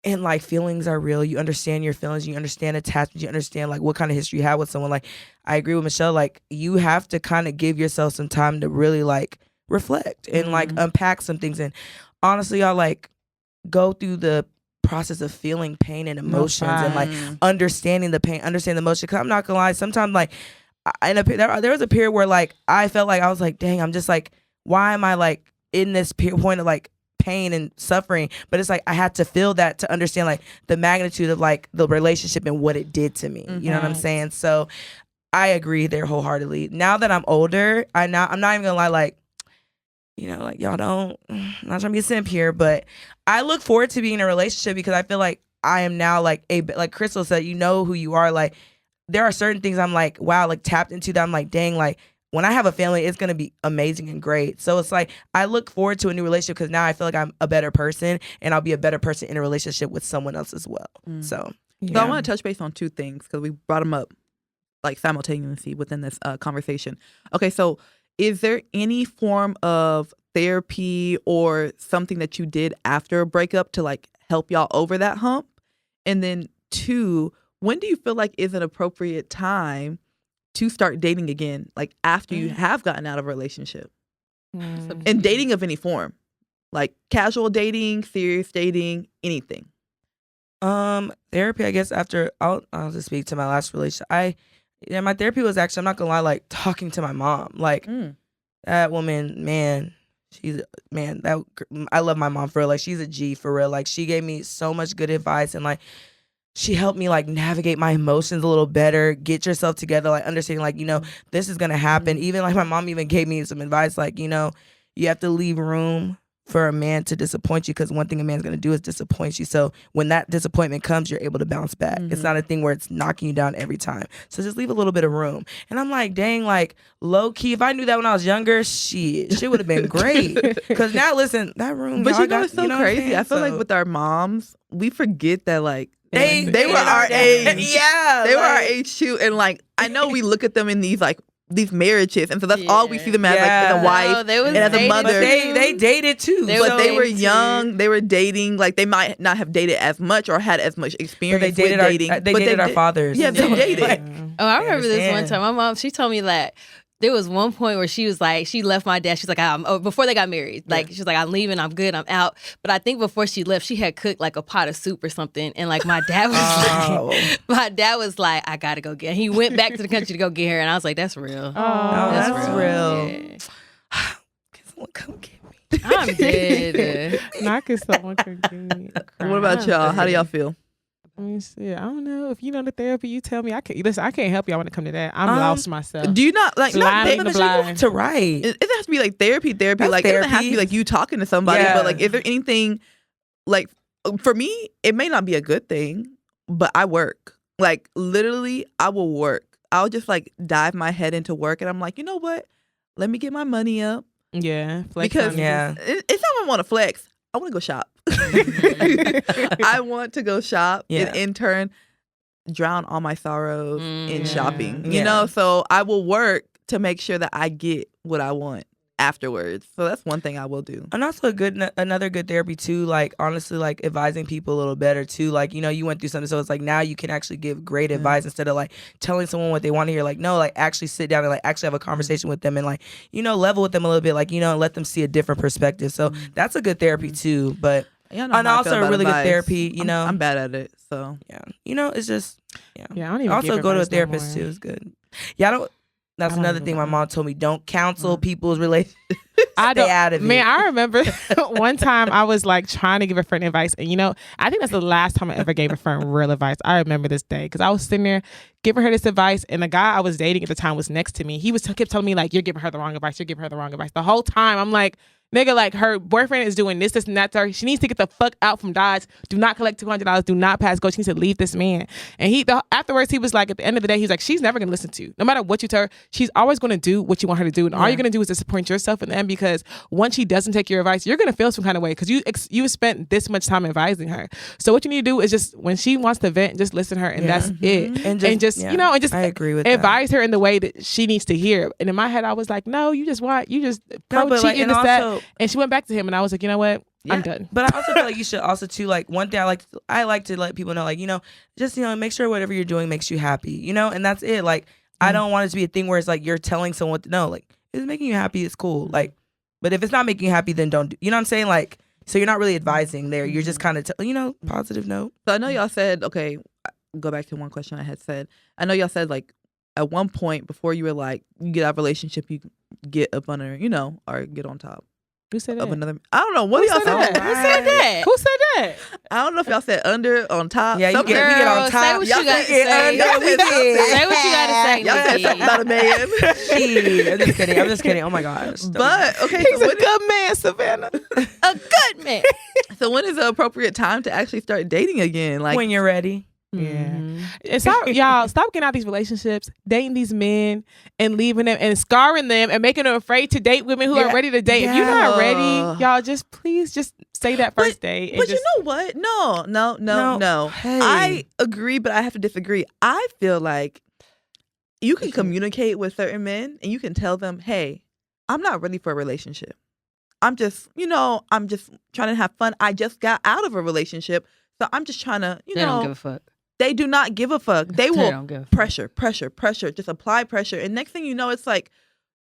and like feelings are real, you understand your feelings, you understand attachment, you understand like what kind of history you have with someone. Like I agree with Michelle, like you have to kind of give yourself some time to really like reflect and like unpack some things. And honestly, y'all, like go through the process of feeling pain and emotions and like understanding the pain, understanding the emotion. Cause I'm not gonna lie, sometimes like there was a period where like I felt like I was like, dang, I'm just like, why am I like in this point of like pain and suffering? But it's like I had to feel that to understand like the magnitude of like the relationship and what it did to me. You know what I'm saying? So I agree there wholeheartedly. Now that I'm older, I'm not even gonna lie, like, you know, like y'all don't, I'm not trying to be a simp here, but I look forward to being in a relationship because I feel like I am now like like Crystal said, you know who you are. Like there are certain things I'm like, wow, like tapped into that I'm like, dang, like when I have a family, it's going to be amazing and great. So it's like, I look forward to a new relationship because now I feel like I'm a better person and I'll be a better person in a relationship with someone else as well. So I want to touch base on two things because we brought them up like simultaneously within this conversation. Okay, so is there any form of therapy or something that you did after a breakup to like help y'all over that hump? And then two, when do you feel like is an appropriate time to start dating again, like after you have gotten out of a relationship? And dating of any form, like casual dating, serious dating, anything. Therapy, I guess after I'll just speak to my last relationship. My therapy was actually, I'm not gonna lie, like talking to my mom. Like that woman, man, I love my mom for real. Like she's a G for real. Like she gave me so much good advice and like she helped me like navigate my emotions a little better, get yourself together, like understanding like, you know, this is gonna happen. Even like my mom even gave me some advice, like, you know, you have to leave room for a man to disappoint you because one thing a man's gonna do is disappoint you. So when that disappointment comes, you're able to bounce back. It's not a thing where it's knocking you down every time. So just leave a little bit of room. And I'm like, dang, like low key, if I knew that when I was younger, shit would have been great. Because now listen, that room. But you know it's so crazy. I feel like with our moms, we forget that like they were our age. Yeah. They were our age too. And like I know we look at them in these like these marriages, and so that's all we see them as, like as a wife and as a mother. But they dated too. But they were young. They were dating. Like they might not have dated as much or had as much experience but they dated with dating. They dated our fathers. Yeah, they dated. Oh, I remember this one time. My mom, she told me that there was one point where she was like, she left my dad. She's like, before they got married, like she's like, I'm leaving, I'm good, I'm out. But I think before she left, she had cooked like a pot of soup or something, and like my dad was like, I gotta go get her. He went back to the country to go get her, and I was like, that's real. Oh, that's real. Yeah. Can someone come get me? I'm dead. Not because someone could be What about y'all? How do y'all feel? I mean, shit, I don't know. If you know the therapy, you tell me. I can't help y'all when it come to that. I'm lost myself. Do you not like to write? It has to be like therapy. That's like therapy. It doesn't have to be like you talking to somebody. Yeah. But like, is there anything like for me? It may not be a good thing, but I work. Like literally, I will work. I'll just like dive my head into work, and I'm like, you know what? Let me get my money up. Yeah, because it's not I want to flex. I want to go shop. I want to go shop and in turn drown all my sorrows in shopping. You know, so I will work to make sure that I get what I want afterwards. So that's one thing I will do. And also another good therapy too, like honestly, like advising people a little better too. Like, you know, you went through something, so it's like now you can actually give great advice instead of like telling someone what they want to hear. Like, no, like actually sit down and like actually have a conversation with them and like, you know, level with them a little bit, like, you know, and let them see a different perspective. So that's a good therapy too. But and also a really good therapy, you know. I'm bad at it, so yeah, you know, it's just I don't even also give go to a advice no therapist more. too is good. Yeah, I don't. That's I don't another even thing know. my mom told me. Don't counsel people's relationships. I Stay don't, out of it. man, I remember one time I was like trying to give a friend advice, and you know, I think that's the last time I ever gave a friend real advice. I remember this day because I was sitting there giving her this advice, and the guy I was dating at the time was next to me. He kept telling me like, "You're giving her the wrong advice. You're giving her the wrong advice." The whole time, I'm like, nigga, like her boyfriend is doing this, and that to her. She needs to get the fuck out from Dodge. Do not collect $200. Do not pass go. She needs to leave this man. And afterwards, he was like, at the end of the day, he was like, she's never gonna listen to you. No matter what you tell her, she's always gonna do what you want her to do. And all you're gonna do is disappoint yourself in the end, because once she doesn't take your advice, you're gonna feel some kind of way because you spent this much time advising her. So what you need to do is just when she wants to vent, just listen to her, and that's it. And just you know, and just I agree with advise her in the way that she needs to hear. And in my head, I was like, no, you just pro-cheating this, that. And she went back to him, and I was like, you know what? I'm done. But I also feel like you should also too, like, one thing I like to let people know, like, you know, just, you know, make sure whatever you're doing makes you happy, you know, and that's it. Like, I don't want it to be a thing where it's like you're telling someone what to know. Like, if it's making you happy, it's cool. Like, but if it's not making you happy, then don't do, you know what I'm saying? Like, so you're not really advising there. You're just kind of, you know, positive note. So I know y'all said, okay, go back to one question I had said. I know y'all said like at one point before you were like, you get out of a relationship, you get up under, you know, or get on top. Who said that? Of another, I don't know. What do y'all say? Who said that? Who said that? I don't know if y'all said under, on top. Yeah, we get on top. Say what you got to say. Say what you got to say. Y'all said something about a man. I'm just kidding. Oh my gosh. But okay, He's a good man, Savannah. A good man. So when is the appropriate time to actually start dating again? Like when you're ready. Yeah. And stop getting out these relationships, dating these men and leaving them and scarring them and making them afraid to date women who are ready to date. If you're not ready, y'all please say that first date. But you know what? No. Hey. I agree, but I have to disagree. I feel like you can communicate with certain men and you can tell them, hey, I'm not ready for a relationship. I'm just trying to have fun. I just got out of a relationship. So I'm just trying to, They don't give a fuck. They do not give a fuck. They will don't give a fuck. pressure, just apply pressure. And next thing you know, it's like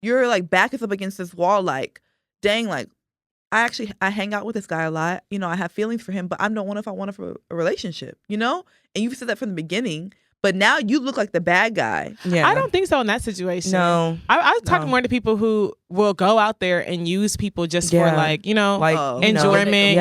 you're like back is up against this wall, like, dang, like I hang out with this guy a lot. You know, I have feelings for him, but I don't know if I want a relationship, you know? And you've said that from the beginning, but now you look like the bad guy. Yeah. I don't think so in that situation. No. I talk more to people who will go out there and use people just for like, you know, like enjoyment,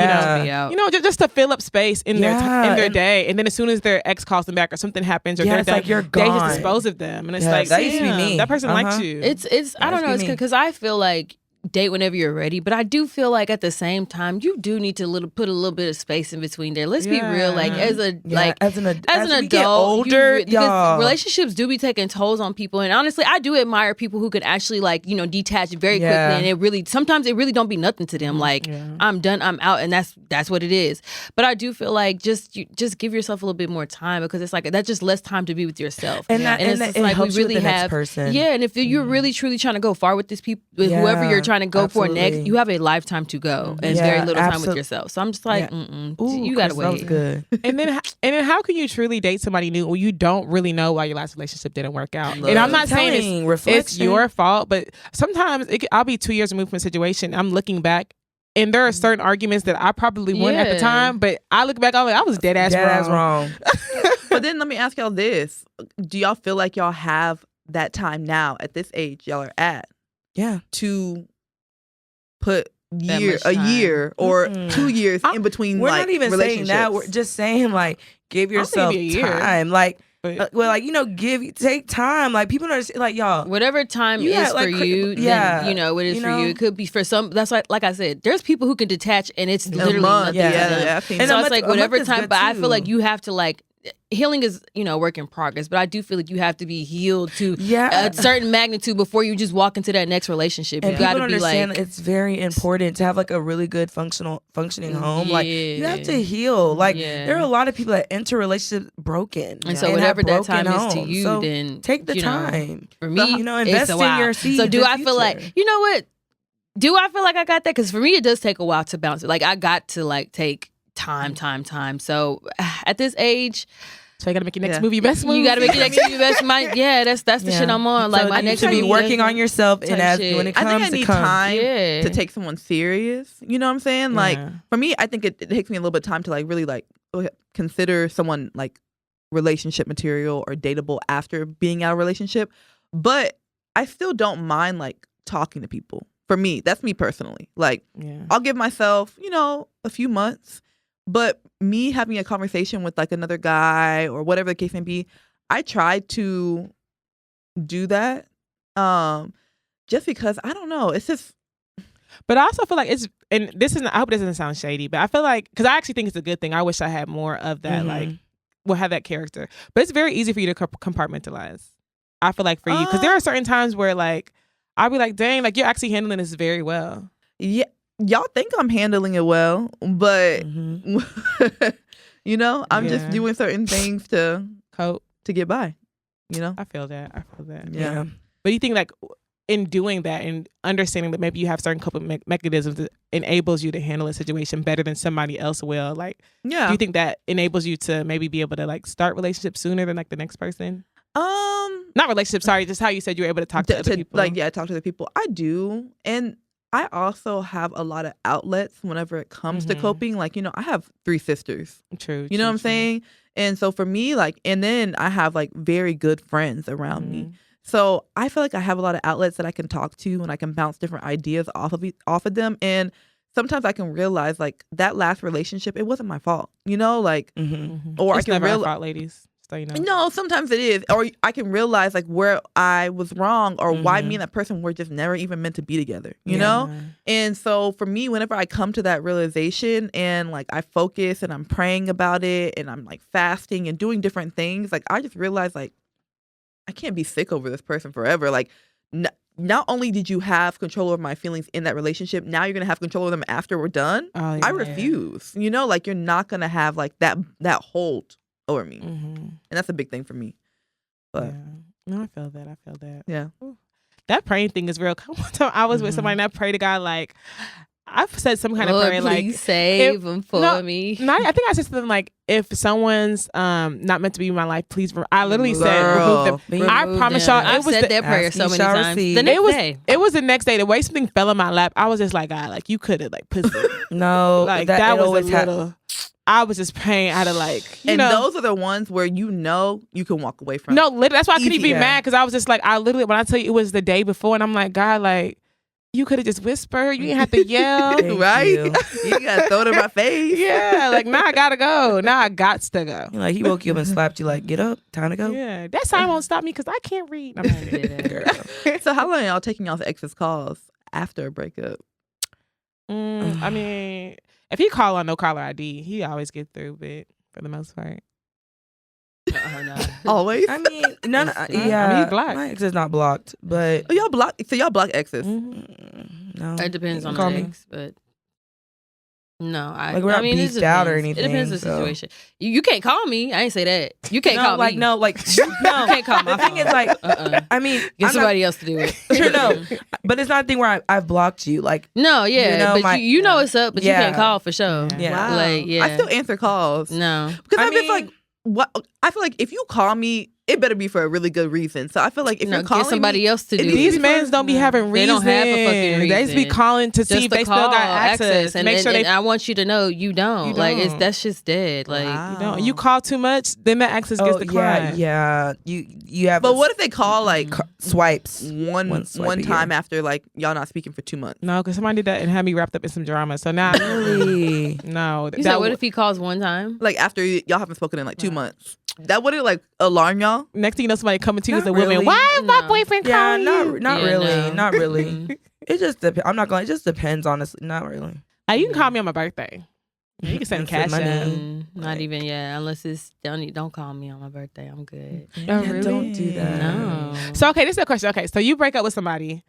you know, just to fill up space in their day. And then as soon as their ex calls them back or something happens or they're done, like you're gone. they just dispose of them. And it's like, that used to be me. That person likes you. It's I don't know. It's because I feel like date whenever you're ready, but I do feel like at the same time you do need to put a little bit of space in between there. Let's be real. Like as an adult, get older, because relationships do be taking tolls on people. And honestly, I do admire people who can actually like, you know, detach very quickly, and it really sometimes it really don't be nothing to them. Like I'm done, I'm out, and that's what it is. But I do feel like just give yourself a little bit more time, because it's like that's just less time to be with yourself. And it's like we really with the have next person. Yeah, and if you're really truly trying to go far with this people, with whoever you're trying to go for next, you have a lifetime to go and very little time with yourself. So I'm just like, you gotta wait. That was good. And then how can you truly date somebody new when you don't really know why your last relationship didn't work out? And I'm not saying it's your fault, but sometimes I'll be 2 years removed from a situation. I'm looking back, and there are certain arguments that I probably won at the time, but I look back, I'm like, I was dead ass wrong. But then let me ask y'all this: do y'all feel like y'all have that time now at this age y'all are at? Yeah. To put a year or 2 years in between. We're like, not even saying that. We're just saying like give yourself time. Like you know, take time. Like people don't understand. Like y'all, whatever time is for you, then you know what is for you. It could be for some. That's like I said. There's people who can detach, and it's literally nothing to them. And so it's like whatever time. But I feel like you have to like. Healing is, you know, a work in progress, but I do feel like you have to be healed to a certain magnitude before you just walk into that next relationship. And you got to be understand like, it's very important to have like a really good functioning home. Like you have to heal. Like there are a lot of people that enter relationships broken, and so whatever that time is to you, so then take the time. For me, you know, invest in your seeds. So do I feel like, you know what? Do I feel like I got that? Because for me, it does take a while to bounce. Like I got to like take time. So at this age, So you gotta make your next movie best movie. you got to make your next movie best. That's the shit I'm on. Like So my you next should be movie working on yourself, and type as shit. when it I comes, think I need it comes. time Yeah. to take someone serious. You know what I'm saying? Like Yeah. for me, I think it takes me a little bit of time to like really like consider someone like relationship material or dateable after being out of a relationship. But I still don't mind like talking to people. For me, that's me personally. Like Yeah. I'll give myself, a few months. But me having a conversation with like another guy or whatever the case may be, I tried to do that. Just because I don't know. It's just But I also feel like it's, and this isn't, I hope it doesn't sound shady, but I feel like, because I actually think it's a good thing. I wish I had more of that, like, will have that character. But it's very easy for you to compartmentalize. I feel like for you, because there are certain times where like, I'll be like, dang, like you're actually handling this very well. yeah. Y'all think I'm handling it well, but Mm-hmm. I'm just doing certain things to Cope. get by. I feel that. Yeah. But you think like in doing that and understanding that maybe you have certain coping mechanisms that enables you to handle a situation better than somebody else will. Like, Yeah. do you think that enables you to maybe be able to like start relationships sooner than like the next person? Not relationships, sorry, just how you said you were able to talk to other people. Like, talk to other people. I do. And I also have a lot of outlets whenever it comes to coping. Like, I have 3 sisters. True. You know what I'm saying? And so for me, like, and then I have like very good friends around me. So I feel like I have a lot of outlets that I can talk to and I can bounce different ideas off of them. And sometimes I can realize like that last relationship, it wasn't my fault, like, or It's I can never our realize. fault, ladies. So you know. No, sometimes it is. Or I can realize like where I was wrong or why me and that person were just never even meant to be together, you know? And so for me, whenever I come to that realization and like I focus and I'm praying about it and I'm like fasting and doing different things, like I just realize like I can't be sick over this person forever. Like not only did you have control over my feelings in that relationship, now you're going to have control over them after we're done. Oh, yeah. I refuse, like you're not going to have like that hold over me. And that's a big thing for me. But yeah. No, I feel that. Yeah. Ooh. That praying thing is real. One time I was with somebody and I prayed to God, like, I've said some kind of prayer, like, save them for me. No, I think I said something like, if someone's not meant to be in my life, please. I literally said, remove them. I promise y'all, I've said that prayer so many times. The next day. It was the next day. The way something fell in my lap, I was just like, God, like, you could have, like, pussy. No, like, that was a little. I was just praying out of like, those are the ones where you can walk away from. No, literally, that's why I couldn't be mad, because I was just like, I literally, when I tell you it was the day before, and I'm like, God, like, you could have just whispered, you didn't have to yell, right? You gotta throw it in my face. Yeah, like now I gotta go. Now I got to go. Like he woke you up and slapped you, like, get up, time to go. Yeah, that sign won't stop me because I can't read. So how long are y'all taking y'all's ex's calls after a breakup? I mean, if he call on no caller ID, he always get through, but for the most part. No. Always? I mean, none. Yeah, I mean, he's blocked. my ex is not blocked, but y'all block. So y'all block exes? No, It depends on the call me. ex, but no, Like, we're not beefed out or anything, It depends on the so. situation. You can't call me. I ain't say that. You can't call me. no, You can't call my The thing phone. is, like, Uh-uh. I mean, Get somebody else to do it. Sure, no, but it's not a thing where I've blocked you. Like, No, yeah, You know, but you know what's up, but you Yeah. can't call for sure. Yeah. Wow. Like, yeah. I still answer calls. No. Because I I mean, mean- like, what? I feel like if you call me, it better be for a really good reason. So I feel like if you're calling get somebody me, else to do it. These men don't be having They reasons. don't have a fucking They just be reason. calling to see Just if to they call, still got access. and, Make sure and they I want you to know you don't. You Like don't. that's just dead. Like Wow. you don't. You call too much, then that access gets declined. yeah. You have. But what if they call like swipes? one swipe a time year. after like y'all not speaking for 2 months? No, because somebody did that and had me wrapped up in some drama. So now, Really? no. you said, what if he calls one time? Like after y'all haven't spoken in like 2 months? That wouldn't like alarm y'all? Next thing you know, somebody coming to you as a Not woman. really. Why is my No. boyfriend Yeah, calling you? not Yeah, really, no. not really. Mm-mm. It just depends. I'm not going. It just depends, honestly. Not really. You can call me on my birthday. You can send Send cash money. out. Not even unless it's don't call me on my birthday. I'm good. Oh, really? Don't do that. No. So, okay, this is a question. Okay, so you break up with somebody.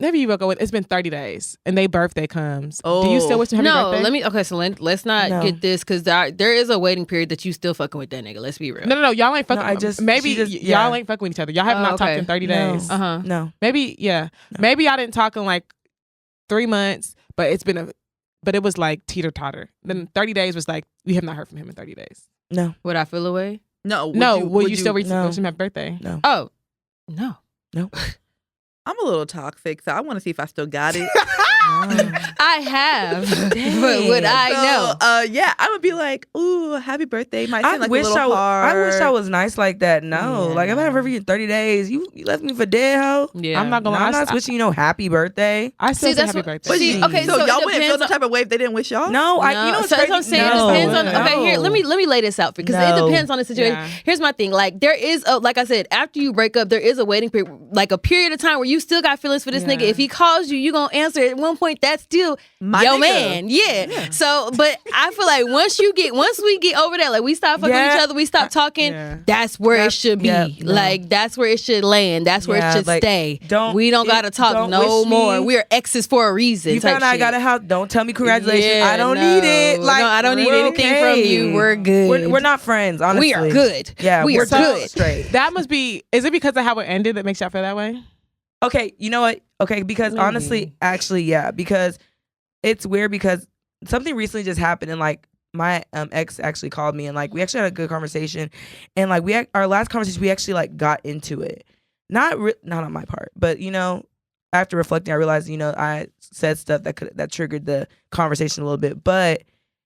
Maybe you broke up with, it's been 30 days and their birthday comes. Do you still wish them happy No, birthday? so let's not No. get this because there is a waiting period that you still fucking with that nigga. Let's be real. No, y'all ain't fucking. No, I just- maybe she just- y'all yeah. ain't fucking with each other. Y'all have Oh, not talked okay. in 30 No. days. Uh-huh. No. Maybe, yeah. Maybe y'all didn't talk in like 3 months, but it was like teeter totter. Then 30 days was like we have not heard from him in 30 days. No. Would I feel away? No. Would you still wish no. him happy birthday? No. Oh, no. I'm a little toxic, so I want to see if I still got it. I have, but would I know? Yeah, I would be like, "Ooh, happy birthday!" Might seem like a little I hard. wish I was nice like that. No, Yeah, like if I ever for you in 30 days, you left me for dead, ho. Yeah, I'm not gonna lie. I'm not wishing you no happy birthday. I still See, say that's happy what- birthday. But See, okay, so so y'all it wouldn't feel depends the on- type of way if they didn't wish y'all. No, No, you know what's so that's crazy? what I'm saying. No, It depends on. no. Okay, here, let me lay this out because No. it depends on the situation. Yeah. Here's my thing. Like there is like I said, after you break up, there is a waiting period, like a period of time where you still got feelings for this nigga. If he calls you, you gonna answer. At one point, that's still My your nigga. man. Yeah. So, but I feel like once we get over that, like we stop fucking with each other, we stop talking. Yeah. That's where it should be. yeah, no. Like that's where it should land. That's where Yeah, it should like, stay. don't- we don't gotta talk don't no wish more. me- We're exes for a reason. You type found out I shit. got a house. Don't tell me congratulations. Yeah, I don't no. need it. Like No, I don't need we're anything okay. from you. We're good. We're not friends. Honestly, We are good. Yeah, we we're are just good. Straight. That must be. Is it because of how it ended that makes y'all feel that way? Okay, you know what? Okay, because Maybe. honestly, actually, yeah, because it's weird because something recently just happened and like my ex actually called me and like we actually had a good conversation and like our last conversation we actually like got into it. Not on my part, but you know, after reflecting, I realized you know I said stuff that triggered the conversation a little bit. But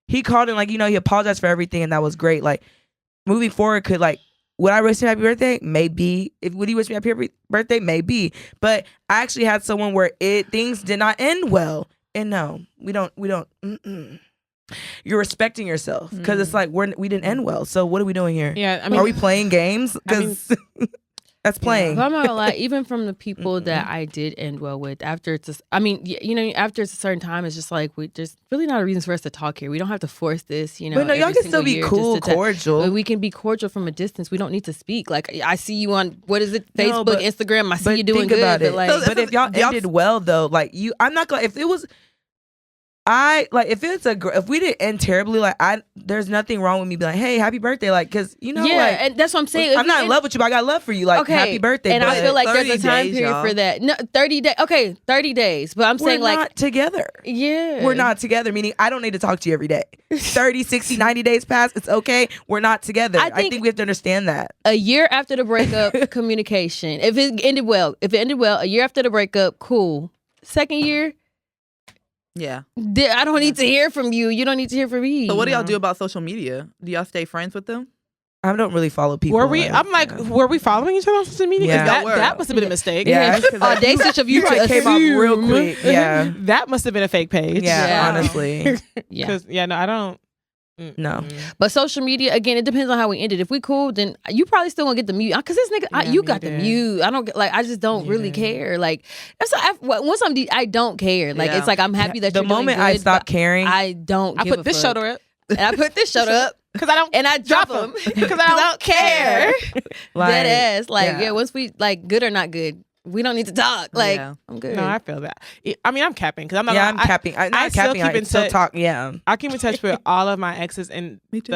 he called and like you know he apologized for everything and that was great. Like moving forward, could like. Would I wish him happy birthday? Maybe. Would he wish me happy birthday? Maybe. But I actually had someone where things did not end well. And no, we don't. You're respecting yourself because it's like we didn't end well. So what are we doing here? Yeah, I mean, Are we playing games? I mean- Because that's playing. But I'm not gonna lie, even from the people that I did end well with, after it's, after it's a certain time, it's just like there's really not a reason for us to talk here. We don't have to force this, you know. But no, y'all every can still single be year just cool, to ta- cordial. But we can be cordial from a distance. We don't need to speak. Like I see you on what is it, No, Facebook, but- Instagram. I see But you doing think good. about But it. like, So But if y'all ended well though, like I'm not gonna. If it was. If we didn't end terribly, like there's nothing wrong with me being like, hey, happy birthday, like, cause you know, yeah, like, and that's what I'm saying. If I'm we not in end- love with you, but I got love for you, like, Okay, happy birthday. and I but feel like there's 30 a time days, period y'all. for that. No, 30 days. Okay, 30 days. But I'm we're saying like, not together. yeah, We're not together, meaning I don't need to talk to you every day. 30, 60, 90 days pass, it's okay. We're not together. I I think think- we have to understand that. A year after the breakup, communication. If it ended well, a year after the breakup, cool. Second year, Yeah. I don't need to hear from you. You don't need to hear from me. So what do y'all do about social media? Do y'all stay friends with them? I don't really follow people. were we? I'm like, were we following each other on social media? 'Cause Yeah. that, Y'all were. that must have been a mistake. Yeah. Oh, they switch of you You to like came off real assume. quick. Yeah. That must have been a fake page. Yeah, Yeah. honestly. Yeah. 'Cause, no, I don't. No. But social media, again, it depends on how we ended. If we cool, then you probably still gonna get the mute. Cause this nigga, Yeah, you me got the too. mute. I don't like. I just don't really Yeah. care. Like that's once I don't care. Like Yeah. it's like I'm happy that The you're doing moment good, I stop but caring, I don't. I give put a this fuck. shoulder up And I put this shoulder up, because I don't. and I drop Drop them 'em. because I don't care. like, Dead ass. Like yeah. once we like good or not good, we don't need to talk. Like Yeah. I'm good. No, I feel that. I mean, I'm capping because I'm not. yeah, gonna- I'm capping. I'm I not still capping. keep I in still touch. talk. Yeah. I keep in touch with all of my exes, and Me too.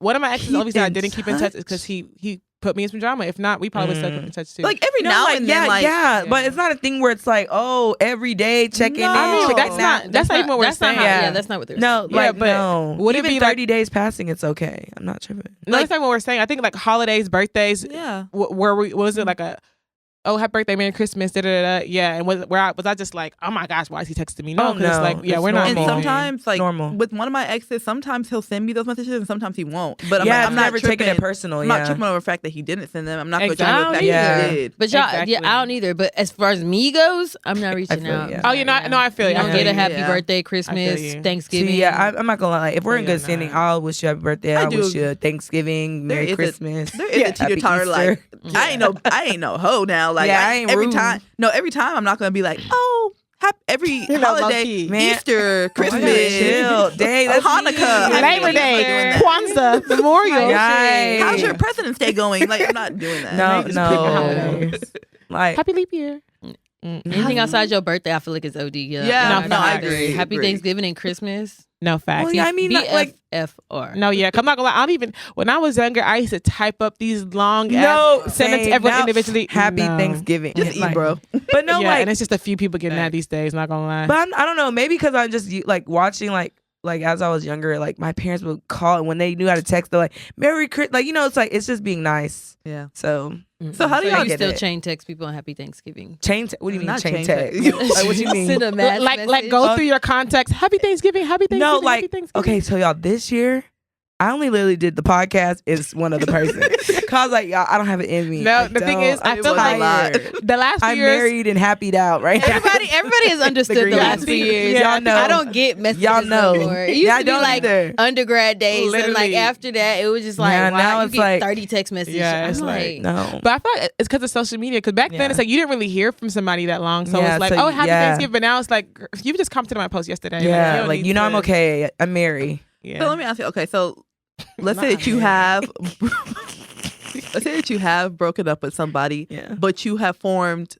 one of my exes, Keep obviously, I in didn't keep in touch because he put me in some drama. If not, we probably would still keep in touch too. Like every No, now like, and yeah, then, like yeah, but it's not a thing where it's like, oh, every day checking No. in. I mean, checking that's out. not. That's not even what we're that's not saying. how- Yeah. yeah, that's not what they're No, Yeah, like but no. would it Even be like- 30 days passing, it's okay. I'm not tripping. No, that's not what we're saying. I think like holidays, birthdays. Yeah. Where we was it like a. Oh, happy birthday, Merry Christmas, da da da. Yeah, and was I just like, oh my gosh, why is he texting me? No, Oh, because it's no, like, yeah, it's we're not. And normal. sometimes, like Normal. with one of my exes, sometimes he'll send me those messages, and sometimes he won't. But I'm, Yeah, like, I've I'm not never taken it tripping. personal. I'm Yeah. not tripping over the fact that he didn't send them. I'm not going to Exactly. tripping over the fact Yeah. that he did. But y'all, Exactly. yeah, I don't either. But as far as me goes, I'm not reaching feel out. you. Oh, you know, no, I feel You you. I don't feel get a you. happy Yeah. birthday, Christmas, you. Thanksgiving. See, yeah, I'm not gonna lie. If we're in Yeah, good standing, nah. I'll wish you happy birthday. I I'll do. wish you a Thanksgiving, There Merry is a- Christmas. There is a Happy teeter-totter, like Easter. I ain't no hoe now. Like Yeah, I ain't every rude. time. No, every time I'm not going to be like, oh, every You're not holiday, low-key. Man. Easter, Christmas, chill. Dang, that's Hanukkah, me. Labor Day, Kwanzaa, Memorial. Yikes. How's your President's Day going? Like I'm not doing that. No, Just pick your no. holidays. Like Happy leap year. Anything outside your birthday, I feel like it's OD. Yeah, Yeah, I agree. Happy Thanksgiving and Christmas. No facts. Well, yeah, I mean, like, BFFR. No, yeah. I'm not gonna lie. I don't even. When I was younger, I used to type up these long send it to same. everyone Now, individually. Happy No. Thanksgiving. Just eat, Like, bro. But no, Yeah, like, and it's just a few people getting that these days. Not gonna lie. but I don't know. Maybe because I'm just like watching like as I was younger, like my parents would call, and when they knew how to text, they're like "Merry Christmas," like it's like it's just being nice. Yeah. So So how do So y'all you get still it. chain text people on Happy Thanksgiving? What do you mean Not chain chain text? text. Like what you mean? Send a mass like message. go through your contacts. Happy Thanksgiving. Happy Thanksgiving. No, Happy like Thanksgiving. okay, so y'all this year. I only literally did the podcast is one other person. Cause like y'all, I don't have it in me. No, the thing is, I It feel was a like lot. the last few I'm years. married and happied out right now. Everybody has understood the green last one. few years. Yeah, y'all know. I don't get messages Y'all know. no more. It used Yeah, I to be don't like either. undergrad days, and Literally. like after that, it was just like, Yeah, wow, now you it's get like- 30 text messages. Yeah, I'm it's like, No. But I feel like it's because of social media. Because back then, Yeah. it's like you didn't really hear from somebody that long. So Yeah, it's like, so oh, happy yeah. Thanksgiving. But now it's like, you just commented on my post yesterday. Yeah, don't like need I'm to- okay. I'm married. Yeah. So let me ask you. Okay, so let's say Not that you married. have. Let's say that you have broken up with somebody, Yeah. but you have formed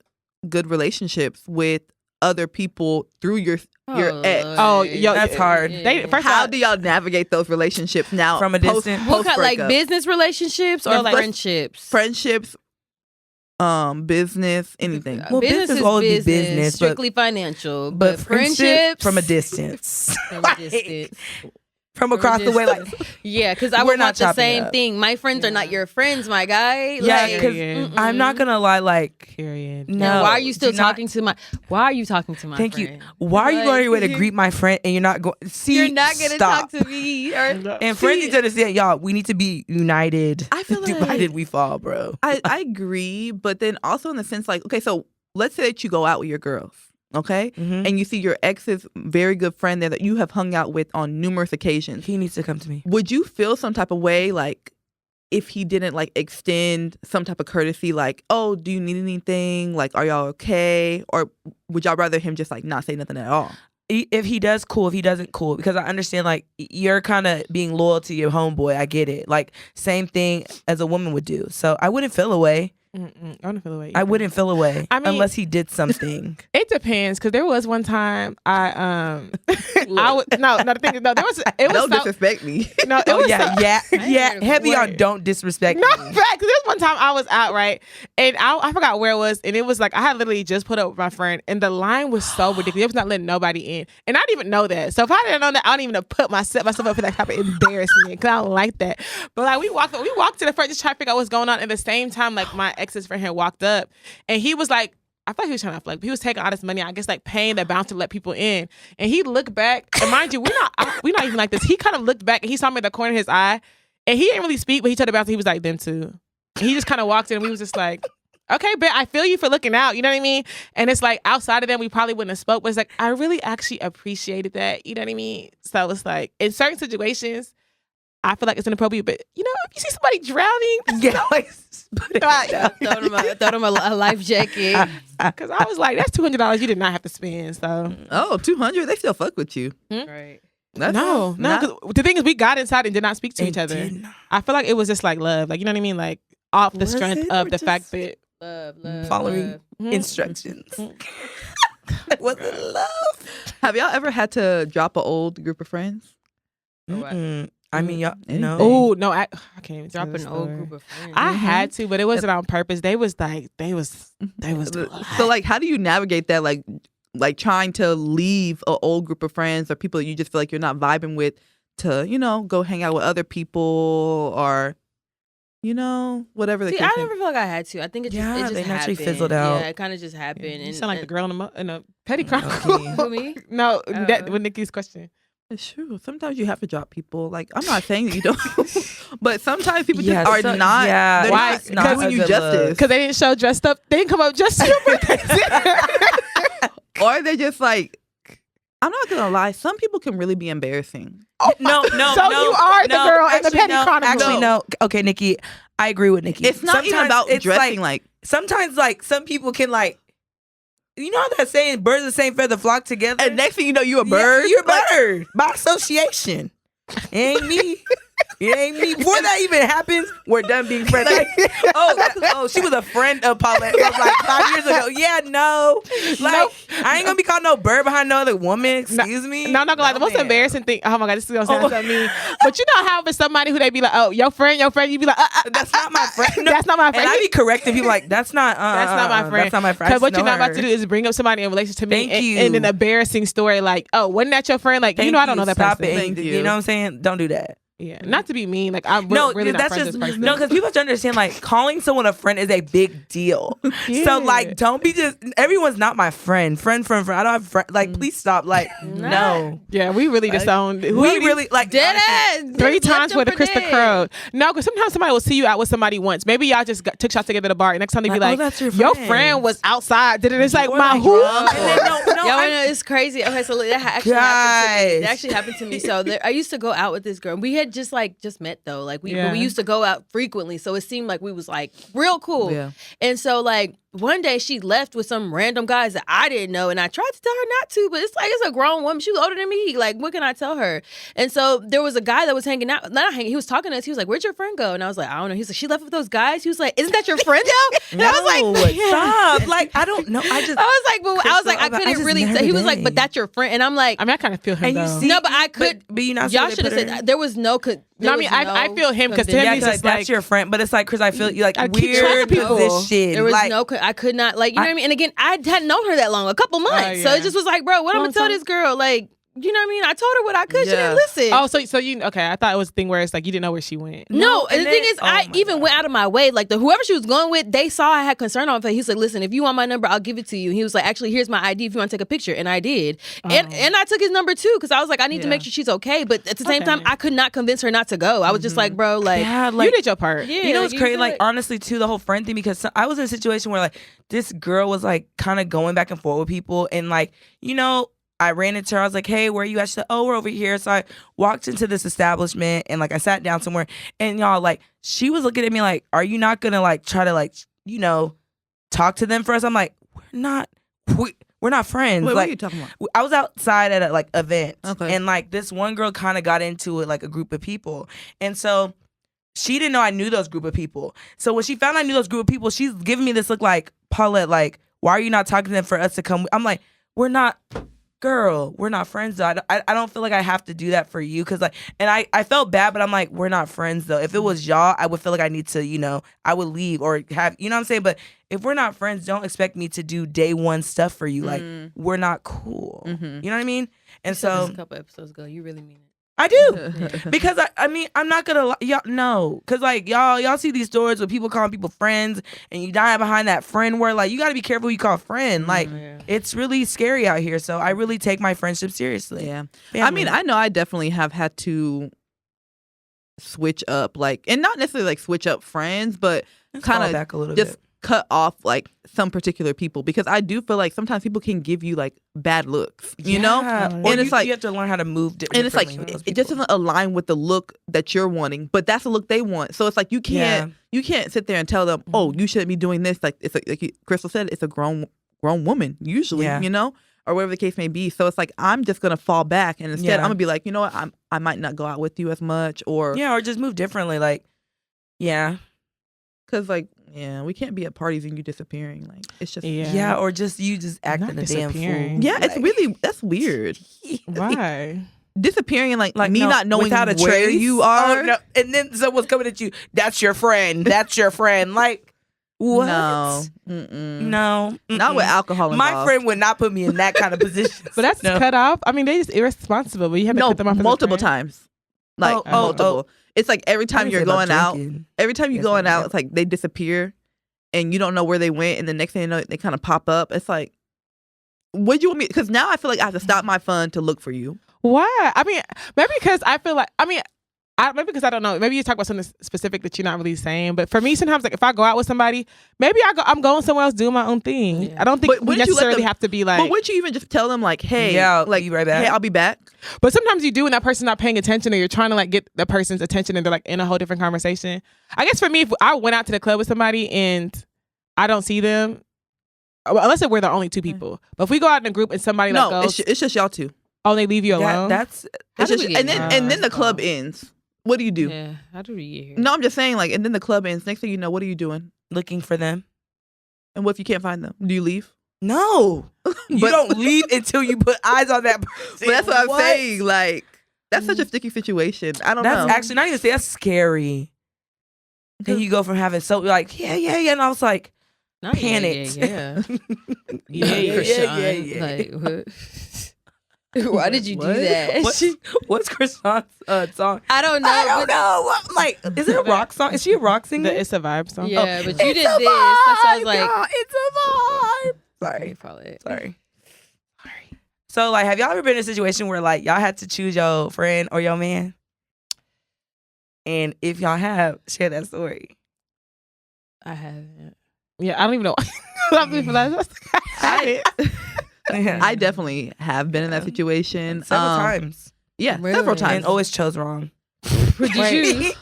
good relationships with other people through your ex. Oh, yo, That's hard. They- first How all- do y'all navigate those relationships now From a distance? what kind, like breakup? business relationships or No, like- friendships? friendships, business, anything? Well, business will always be business, but- strictly financial, But but friendship friendships from a distance. From a distance. From across the way, like Yeah, because I We're would not want the chopping it same up. thing. My friends are not your friends, my guy. yeah, Like, because Yeah. I'm not gonna lie, like Period. no. and why are you still do not- talking to my? Why are you talking to my? Thank friend? you. Why are you Like, going your way to greet my friend and you're not going? See, You're not gonna stop. talk to me. Or, And friends need to understand, y'all. We need to be united. I feel like- divided we fall, bro. I agree, but then also in the sense like, okay, so let's say that you go out with your girls, okay, Mhm. and you see your ex's very good friend there that you have hung out with on numerous occasions. He needs to come to me. Would you feel some type of way like if he didn't like extend some type of courtesy, like, oh, do you need anything? Like, are y'all okay? Or would y'all rather him just like not say nothing at all? If he does, cool. If he doesn't, cool. Because I understand, like, you're kind of being loyal to your homeboy. I get it. Like, same thing as a woman would do. So I wouldn't feel away. I wouldn't feel away. I wouldn't feel away. I mean- unless he did something. It depends, because there was one time I would the thing is, no, there was it was Don't so, disrespect me. no, it Oh was yeah, so- yeah, ain't yeah. heard of Heavy on Wait. don't disrespect No, me. fact. There's one time I was out, right? And I forgot where it was. And it was like, I had literally just put up with my friend. And the line was so ridiculous. It was not letting nobody in. And I didn't even know that. So if I didn't know that, I don't even have put myself up for that type of embarrassment. Because I don't like that. But like, we walked to the front just trying to figure out what's going on. At the same time, like, my ex's friend had walked up. And he was like, I thought he was trying to flex, but he was taking all this money, I guess, like paying the bouncer to let people in. And he looked back, and mind you, we're not even like this. He kind of looked back, and he saw me in the corner of his eye, and he didn't really speak, but he told the bouncer he was like, them too. And he just kind of walked in, and we was just like, okay, but I feel you for looking out, you know what I mean? And it's like, outside of them, we probably wouldn't have spoke, but it's like, I really actually appreciated that, you know what I mean? So it's like, in certain situations, I feel like it's inappropriate, but you know, if you see somebody drowning, Yeah, like, put it down. throw them a life jacket. because I was like, that's $200 you did not have to spend. So Oh, 200, they still fuck with you. Right. That's no. not- 'Cause the thing is, we got inside and did not speak to It each other. did not. I feel like it was just like love, like, you know what I mean, like off the Was strength it, of or the fact just- that Love. Following Mhm. instructions. Was it love? Have y'all ever had to drop an old group of friends? What? Mm-mm. I mean, y'all, no. Oh no, I can't even tell Drop the an old story. group of friends. I had to, but it wasn't on purpose. They was So like, how do you navigate that? Like trying to leave an old group of friends or people that you just feel like you're not vibing with to, you know, go hang out with other people or, you know, whatever the See, case I may never feel like I had to. I think it just, Yeah, it just they naturally happened. fizzled out. Yeah, it kind of just happened. you And sound like the girl in the Petty Okay. Chronicle. Who, me? No, Oh. that with Nikki's question. It's true. Sometimes you have to drop people. Like, I'm not saying that you don't, but sometimes people Yeah, just are so- not. yeah, they're why- not it's not doing a you good justice, Because they didn't show dressed up. They didn't come up just to your birthday. or they're just like. I'm not gonna lie. Some people can really be embarrassing. No, So you are the girl in the Petty Chronicle. Actually, no. Okay, Nikki, I agree with Nikki. It's not even Sometimes about it's dressing like. Sometimes, like, some people can, like, you know that saying, birds of the same feather flock together? And next thing you know, you a Yeah, bird. you're a Like, bird by association. Ain't me. It ain't me. Before that even happens, we're done being friends. Like, she was a friend of Paulette. It was like 5 years ago. Yeah, no. Like, I ain't gonna be called no bird behind no other woman. Excuse me. No, I'm not gonna lie. The most embarrassing thing. Oh my god, this is gonna sound so mean. But you know how if it's somebody who they be like, oh, your friend, you be like, that's not my friend. No. That's not my friend. And I be correcting people like, that's not my friend. That's not my friend. Because what you're not about to do is bring up somebody in relation to me and an embarrassing story like, oh, wasn't that your friend? Like, I don't know that Stop person. Thank you. You know what I'm saying? Don't do that. Yeah, not to be mean. Like I'm really not friends with this person. No, because people have to understand. Like calling someone a friend is a big deal. Yeah. So like, don't be just. Everyone's not my friend. Friend. I don't have friend. Like, please stop. Like, no. Yeah, we really disowned. We really like dead ass 3 times for the Krista Crow. No, because sometimes somebody will see you out with somebody once. Maybe y'all just took shots together at the bar. And next time they be like, that's your friend was outside. Did it? It's like my who? No, it's crazy. Okay, so that actually happened to me. That actually happened to me. So I used to go out with this girl. We had just met though. Like we used to go out frequently, so it seemed like we was like real cool. Yeah. And so like one day she left with some random guys that I didn't know, and I tried to tell her not to, but it's like it's a grown woman. She was older than me. Like what can I tell her? And so there was a guy that was hanging out. Not hanging. He was talking to us. He was like, "Where'd your friend go?" And I was like, "I don't know." He was like, "She left with those guys." He was like, "Isn't that your friend though?" And I was like, "Stop!" Like I don't know. I was like, I couldn't really. He was like, "But that's your friend," and I'm like, I mean, I kind of feel him. And though. No, but I could. But you not. Y'all should have said there was no. No, I mean, I feel him because to him he's just that's like your friend, but it's like because I feel you like weird position. There was like, I could not like you know what I mean. And again, I hadn't known her that long, a couple months, so it just was like, bro, what I'm gonna tell this girl? Like, you know what I mean? I told her what I could. She didn't listen. Oh, so you okay? I thought it was a thing where it's like you didn't know where she went. No, and the thing is, I even went out of my way. Like whoever she was going with, they saw I had concern on her. He's like, listen, if you want my number, I'll give it to you. And he was like, actually, here's my ID if you want to take a picture, and I did. And I took his number too because I was like, I need to make sure she's okay. But at the same time, I could not convince her not to go. I was just like, bro, like, you did your part. Yeah, you know what's crazy? Like honestly, too, the whole friend thing because I was in a situation where like this girl was like kind of going back and forth with people, and like I ran into her. I was like, hey, where are you at? She said, oh, we're over here. So I walked into this establishment and like I sat down somewhere and y'all like she was looking at me like, are you not gonna like try to like, talk to them first? I'm like, we're not friends. Wait, like, what are you talking about? I was outside at a like event. Okay. And like this one girl kind of got into it like a group of people. And so she didn't know I knew those group of people. So when she found I knew those group of people, she's giving me this look like, Paulette, like, why are you not talking to them for us to come? I'm like, we're not. Girl, we're not friends though. I don't feel like I have to do that for you because like, and I felt bad, but I'm like, we're not friends though. If it was y'all, I would feel like I need to, I would leave or have, you know what I'm saying? But if we're not friends, don't expect me to do day one stuff for you. Like, we're not cool. You know what I mean? And so a couple episodes ago, you really mean it. I do because I mean I'm not gonna y'all no because like y'all see these stories where people calling people friends and you die behind that friend word. Like you got to be careful who you call friend. Like it's really scary out here. So I really take my friendship seriously. Yeah, I mean I know I definitely have had to switch up like and not necessarily like switch up friends, but kind of back a little just bit. Cut off like some particular people because I do feel like sometimes people can give you like bad looks, you know, and it's like you have to learn how to move. And it's like it just doesn't align with the look that you're wanting, but that's the look they want. So it's like you can't sit there and tell them, oh, you shouldn't be doing this. Like it's like Crystal said, it's a grown woman usually, or whatever the case may be. So it's like I'm just gonna fall back and instead I'm gonna be like, you know what, I might not go out with you as much, or just move differently. Like because like. Yeah, we can't be at parties and you disappearing. Like it's just or just you just acting a damn fool. Yeah, like, it's really that's weird. Why disappearing and like me not knowing without a where you are? Oh, no. And then someone's coming at you. That's your friend. That's your friend. Like what? No, no, not with alcohol involved. My friend would not put me in that kind of position. But that's cut off. I mean, they just irresponsible. But you have to cut them off multiple times. Like multiple. It's like every time you're going out, it's like they disappear and you don't know where they went. And the next thing you know, they kind of pop up. It's like, what do you want me? Because now I feel like I have to stop my fun to look for you. Why? I mean, maybe because I feel like, maybe because I don't know. Maybe you talk about something specific that you're not really saying. But for me, sometimes like if I go out with somebody, maybe I'm going somewhere else doing my own thing. Yeah. I don't think we necessarily have to be like. But wouldn't you even just tell them like, hey, like be right back. Hey, I'll be back. But sometimes you do when that person's not paying attention or you're trying to like get that person's attention and they're like in a whole different conversation. I guess for me, if I went out to the club with somebody and I don't see them, unless we're the only two people. But if we go out in a group and somebody goes, it's just y'all two. Oh, they leave you alone. That's it's just, and then the club ends. what do you do? Yeah, how do we get here? No, I'm just saying, like, and then the club ends. Next thing you know, what are you doing? Looking for them. And what if you can't find them? Do you leave? No. You But- don't leave until you put eyes on that person. But that's what I'm saying. Like, that's such a sticky situation. I don't know. That's actually not even say that's scary. And you go from having so like, yeah, and I was like, Not panicked. Yeah. Yeah. Like, what? Why did you do What? that? What's Krishan's song? I don't know. I don't but- know. What, like, is it a rock song? Is she a rock singer? It's a vibe song. Yeah, but you It's did a this. That's why I was vibe, like, y'all. It's a vibe. Sorry. Paulette. Sorry. So, like, have y'all ever been in a situation where, like, y'all had to choose your friend or your man? And if y'all have, share that story. I haven't. Yeah, I don't even know. I Yeah. I definitely have been in that situation. Several times. Yeah, Really? several And times. always chose wrong. What'd you choose?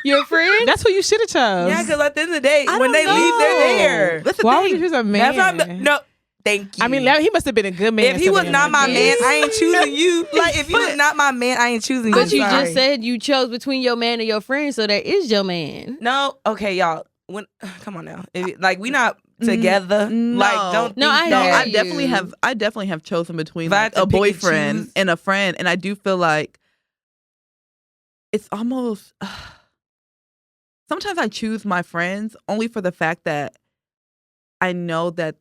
Your friend? That's who you should have chose. Yeah, because at the end of the day, I when don't they leave, know. they're there. That's the Why would thing. you choose a man? That's what no, thank you. I mean, he must have been a good man. if he was not my man, I ain't choosing you. Like, if you But- was not my man, I ain't choosing you. But you Sorry. just said you chose between your man and your friend, so that is your man. No, okay, y'all. When come on now, like we not together. No. Like don't. No, think I No, that- hear I you. definitely have chosen between If I like, had to a pick and boyfriend choose- and a friend, and I do feel like it's almost. Sometimes I choose my friends only for the fact that I know that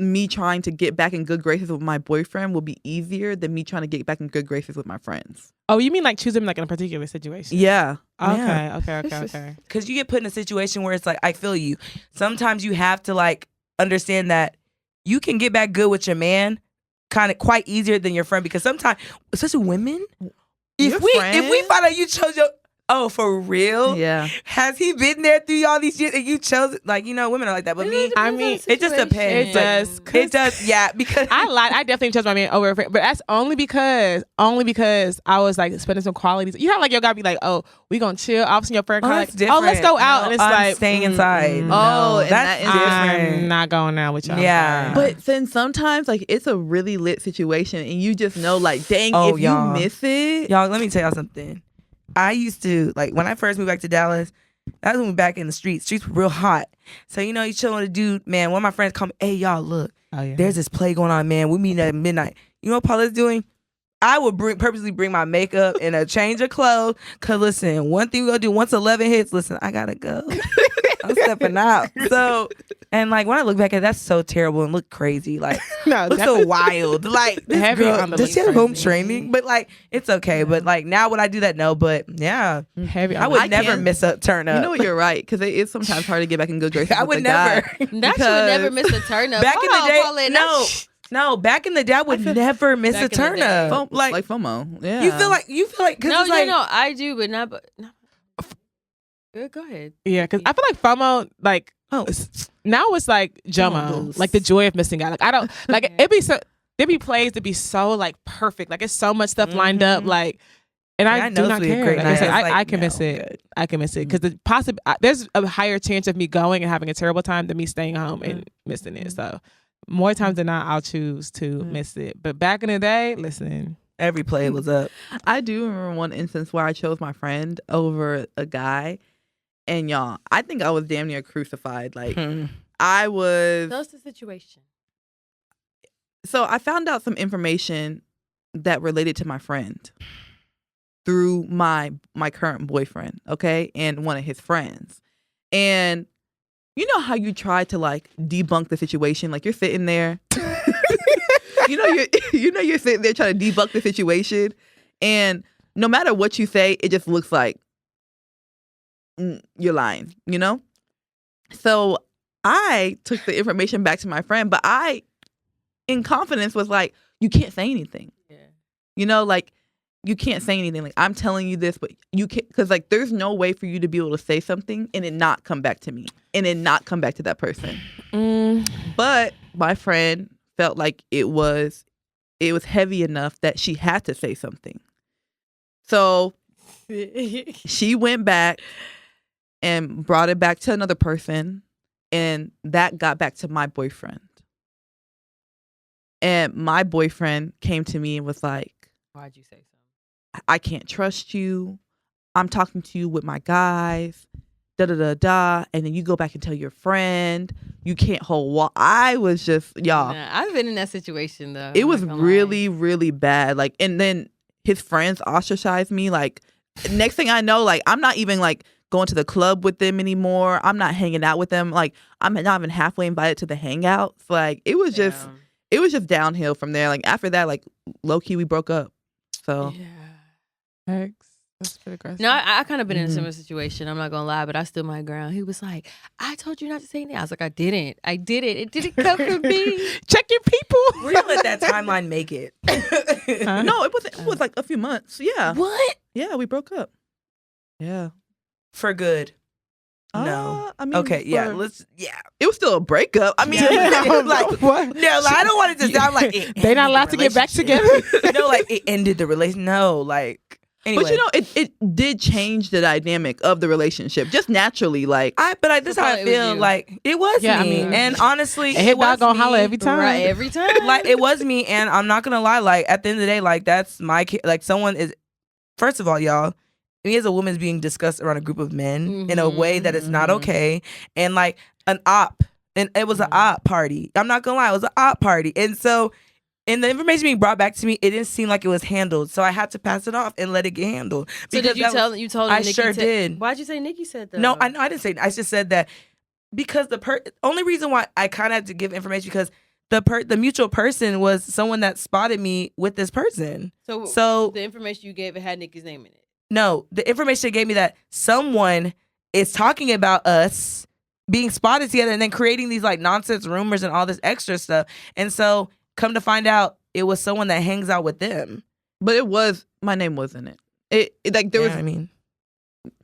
me trying to get back in good graces with my boyfriend will be easier than me trying to get back in good graces with my friends. Oh, you mean like choose him like in a particular situation? Yeah. Okay. Because you get put in a situation where it's like, I feel you. Sometimes you have to like understand that you can get back good with your man kind of quite easier than your friend. Because sometimes, especially women, Your if we friend? find out you chose your, oh, for real? Yeah. Has he been there through all these years and you chose it? Like, you know, women are like that. But me, I mean, it just depends. It does. It does, yeah. Because I definitely chose my man over a friend, but that's only because I was like spending some qualities. You know, like your guy be like, oh, we gonna chill. All of a sudden your friend Oh, kind that's of like, oh, let's go different. out, No, and it's I'm like staying inside. no. Oh, and that's that is different. I'm not going out with y'all. Yeah. Sorry. But then sometimes like it's a really lit situation and you just know like, dang, Oh, if y'all. you miss it. Y'all, let me tell y'all something. I used to, like, when I first moved back to Dallas, that was when we back in the streets. Streets were real hot. So, you know, you chilling with a dude, man, one of my friends called me, hey, y'all, look, Oh, yeah. there's this play going on, man. We meeting at midnight. You know what Paulette's doing? I would purposely bring my makeup and a change of clothes. Because, listen, one thing we're going to do, once 11 hits, listen, I got to go. I'm stepping out. So, and, like, when I look back at it, that's so terrible and look crazy. Like, no, look so wild. Like, this Heavy girl, on the does she look have home crazy. training? But, like, it's okay. But, like, now would I do that? No. But, yeah. heavy. I on would the- I never can't- miss a turn up. You know what, you're right, because it is sometimes hard to get back in good graces. I with would the never. guy. That you would never Because- miss a turn up. Back Hold in the on, day, Paulette, no, back in the day, I would never miss Back a in the turn day. up. Like FOMO. Yeah. You feel like, cause No, it's like, no, I do, but not. Go ahead. Yeah, because I feel like FOMO, like oh, now it's like Come on, JOMO, Boost. like the joy of missing out. Like I don't like it be so there be plays to be so like perfect, like it's so much stuff lined up, Mhm. like, and I know do it's not gonna be a care. great Like I night. said, It's like, I can miss no, it. good. I can miss it because there's a higher chance of me going and having a terrible time than me staying home and missing it. So more times than not, I'll choose to miss it. But back in the day, listen. Every play was up. I do remember one instance where I chose my friend over a guy, and y'all, I think I was damn near crucified. Like I was. Tell us the situation. So I found out some information that related to my friend through my current boyfriend, okay, and one of his friends. And you know how you try to like debunk the situation, like you're sitting there, you're sitting there trying to debunk the situation, and no matter what you say, it just looks like you're lying, you know? So I took the information back to my friend, but I, in confidence, was like, you can't say anything. Yeah. You know, like, you can't say anything. Like, I'm telling you this, but you can't, because, like, there's no way for you to be able to say something and it not come back to me and it not come back to that person. But my friend felt like it was heavy enough that she had to say something. So she went back and brought it back to another person, and that got back to my boyfriend. And my boyfriend came to me and was like, Why'd you say so? I can't trust you. I'm talking to you with my guys. Da da da da. And then you go back and tell your friend you can't hold water. I was just, y'all. Nah, I've been in that situation though. It I'm was not gonna really, really bad. Like, and then his friends ostracized me. Like, next thing I know, like, I'm not even like going to the club with them anymore. I'm not hanging out with them. Like, I'm not even halfway invited to the hangouts. Like, it was just downhill from there. Like, after that, like, low key, we broke up. So, Thanks. That's pretty aggressive. No, I kind of been in a similar situation. I'm not gonna lie, but I stood my ground. He was like, "I told you not to say anything." I was like, "I didn't. I did it. It didn't come from me." Check your people. We're gonna let that timeline make it. Huh? no, it was like a few months. Yeah. What? Yeah, we broke up. Yeah. For good. No. I mean, Okay, yeah, it was still a breakup. I mean, like, What? no, like, I don't want it to sound like it They not ended allowed the to get back relationship. together. No, like it ended the relation. No, like anyway. but you know, it did change the dynamic of the relationship just naturally. Like, this is how I It was feel. you. Like it was Yeah, I me, mean, and honestly, And his it was dog gonna holler me. every time. Right, every time. Like it was me, and I'm not gonna lie. Like at the end of the day, like that's my like someone is. First of all, y'all, me as a woman is being discussed around a group of men in a way that is not okay, and like an op, and it was an op party. I'm not gonna lie, it was an op party, and so. And the information being brought back to me, it didn't seem like it was handled, so I had to pass it off and let it get handled. So did you tell? You told him? I Nikki sure did. Why'd you say Nikki said that? No, I didn't say. I just said that because the only reason why I kind of had to give information because the mutual person was someone that spotted me with this person. So the information you gave it had Nikki's name in it. No, the information gave me that someone is talking about us being spotted together and then creating these like nonsense rumors and all this extra stuff. And so come to find out, it was someone that hangs out with them. but my name was in it. It like there was. I mean,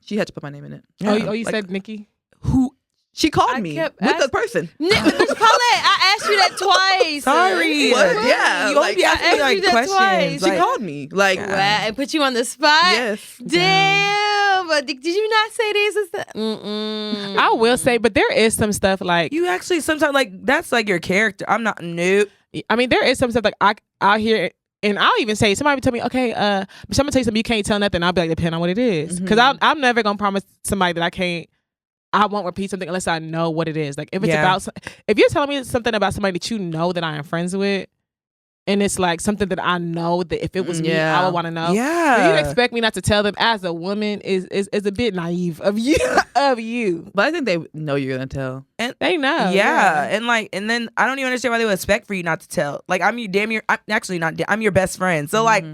She had to put my name in it. Oh, you like, said Nikki? who? She called I me kept with the person. Paulette, I asked you that twice. Sorry. What? Yeah, You like, only be asking me I asked like you that questions. twice. She Like, called me. Like, Wow, and put you on the spot. yes. Damn. But did you not say this? Mm-mm. I will say, but there is some stuff like you actually sometimes like that's like your character. I'm not nope. I mean, there is some stuff like I'll hear it, and I'll even say somebody tell me, okay, but someone tell you something you can't tell nothing. I'll be like, depending on what it is, because I'm never gonna promise somebody that I won't repeat something unless I know what it is. Like if it's about, if you're telling me something about somebody that you know that I am friends with, and it's like something that I know that if it was me, I would want to know. Yeah. For you to expect me not to tell them as a woman is a bit naive of you. But I think they know you're gonna tell. And They know. yeah. And then I don't even understand why they would expect for you not to tell. Like I'm I'm your best friend. So like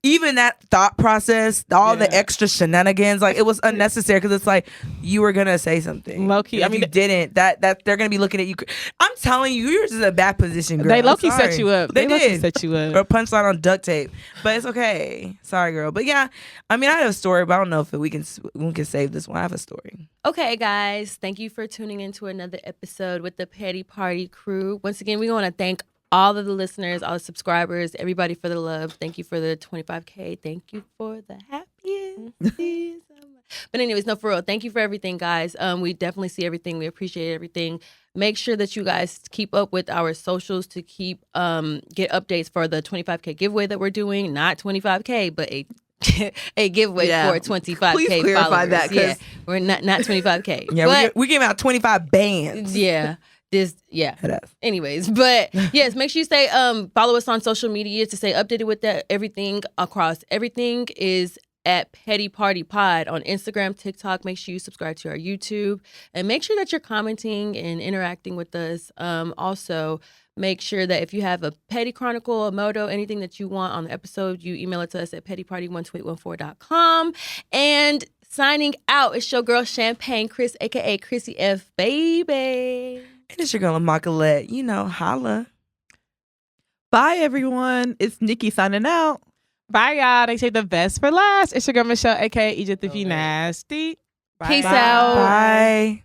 even that thought process, all the extra shenanigans, like it was unnecessary because it's like you were gonna say something. Low key, I mean, you didn't. That they're gonna be looking at you. I'm telling you, you're just in a bad position, girl. They low key Sorry. set you up. They low-key did. set you Or up. punchline on duct tape, but it's okay. Sorry, girl. But yeah, I mean, I have a story, but I don't know if we can save this one. I have a story. Okay, guys, thank you for tuning into another episode with the Petty Party crew. Once again, we want to thank all of the listeners, all the subscribers, everybody for the love. Thank you for the 25K. Thank you for the happiest. But anyways, no, for real, thank you for everything, guys. We definitely see everything. We appreciate everything. Make sure that you guys keep up with our socials to keep get updates for the 25K giveaway that we're doing. Not 25K, but a giveaway for 25K Please clarify followers. that, 'cause- Yeah, we're not 25K. Yeah, but, we gave out 25 bands. yeah. Anyways, but yes, make sure you stay follow us on social media to stay updated with that. Everything across everything is at Petty Party Pod on Instagram, TikTok. Make sure you subscribe to our YouTube and make sure that you're commenting and interacting with us. Also, make sure that if you have a Petty Chronicle, a MOTO, anything that you want on the episode, you email it to us at pettyparty12814.com. And signing out, it's your girl Champagne Chris, aka Chrissy F, baby. And it's your girl, Paulette. You know, holla. Bye, everyone. It's Nikki signing out. Bye, y'all. They say the best for last. It's your girl Michelle, aka Egypt if you nasty. Peace out. Bye.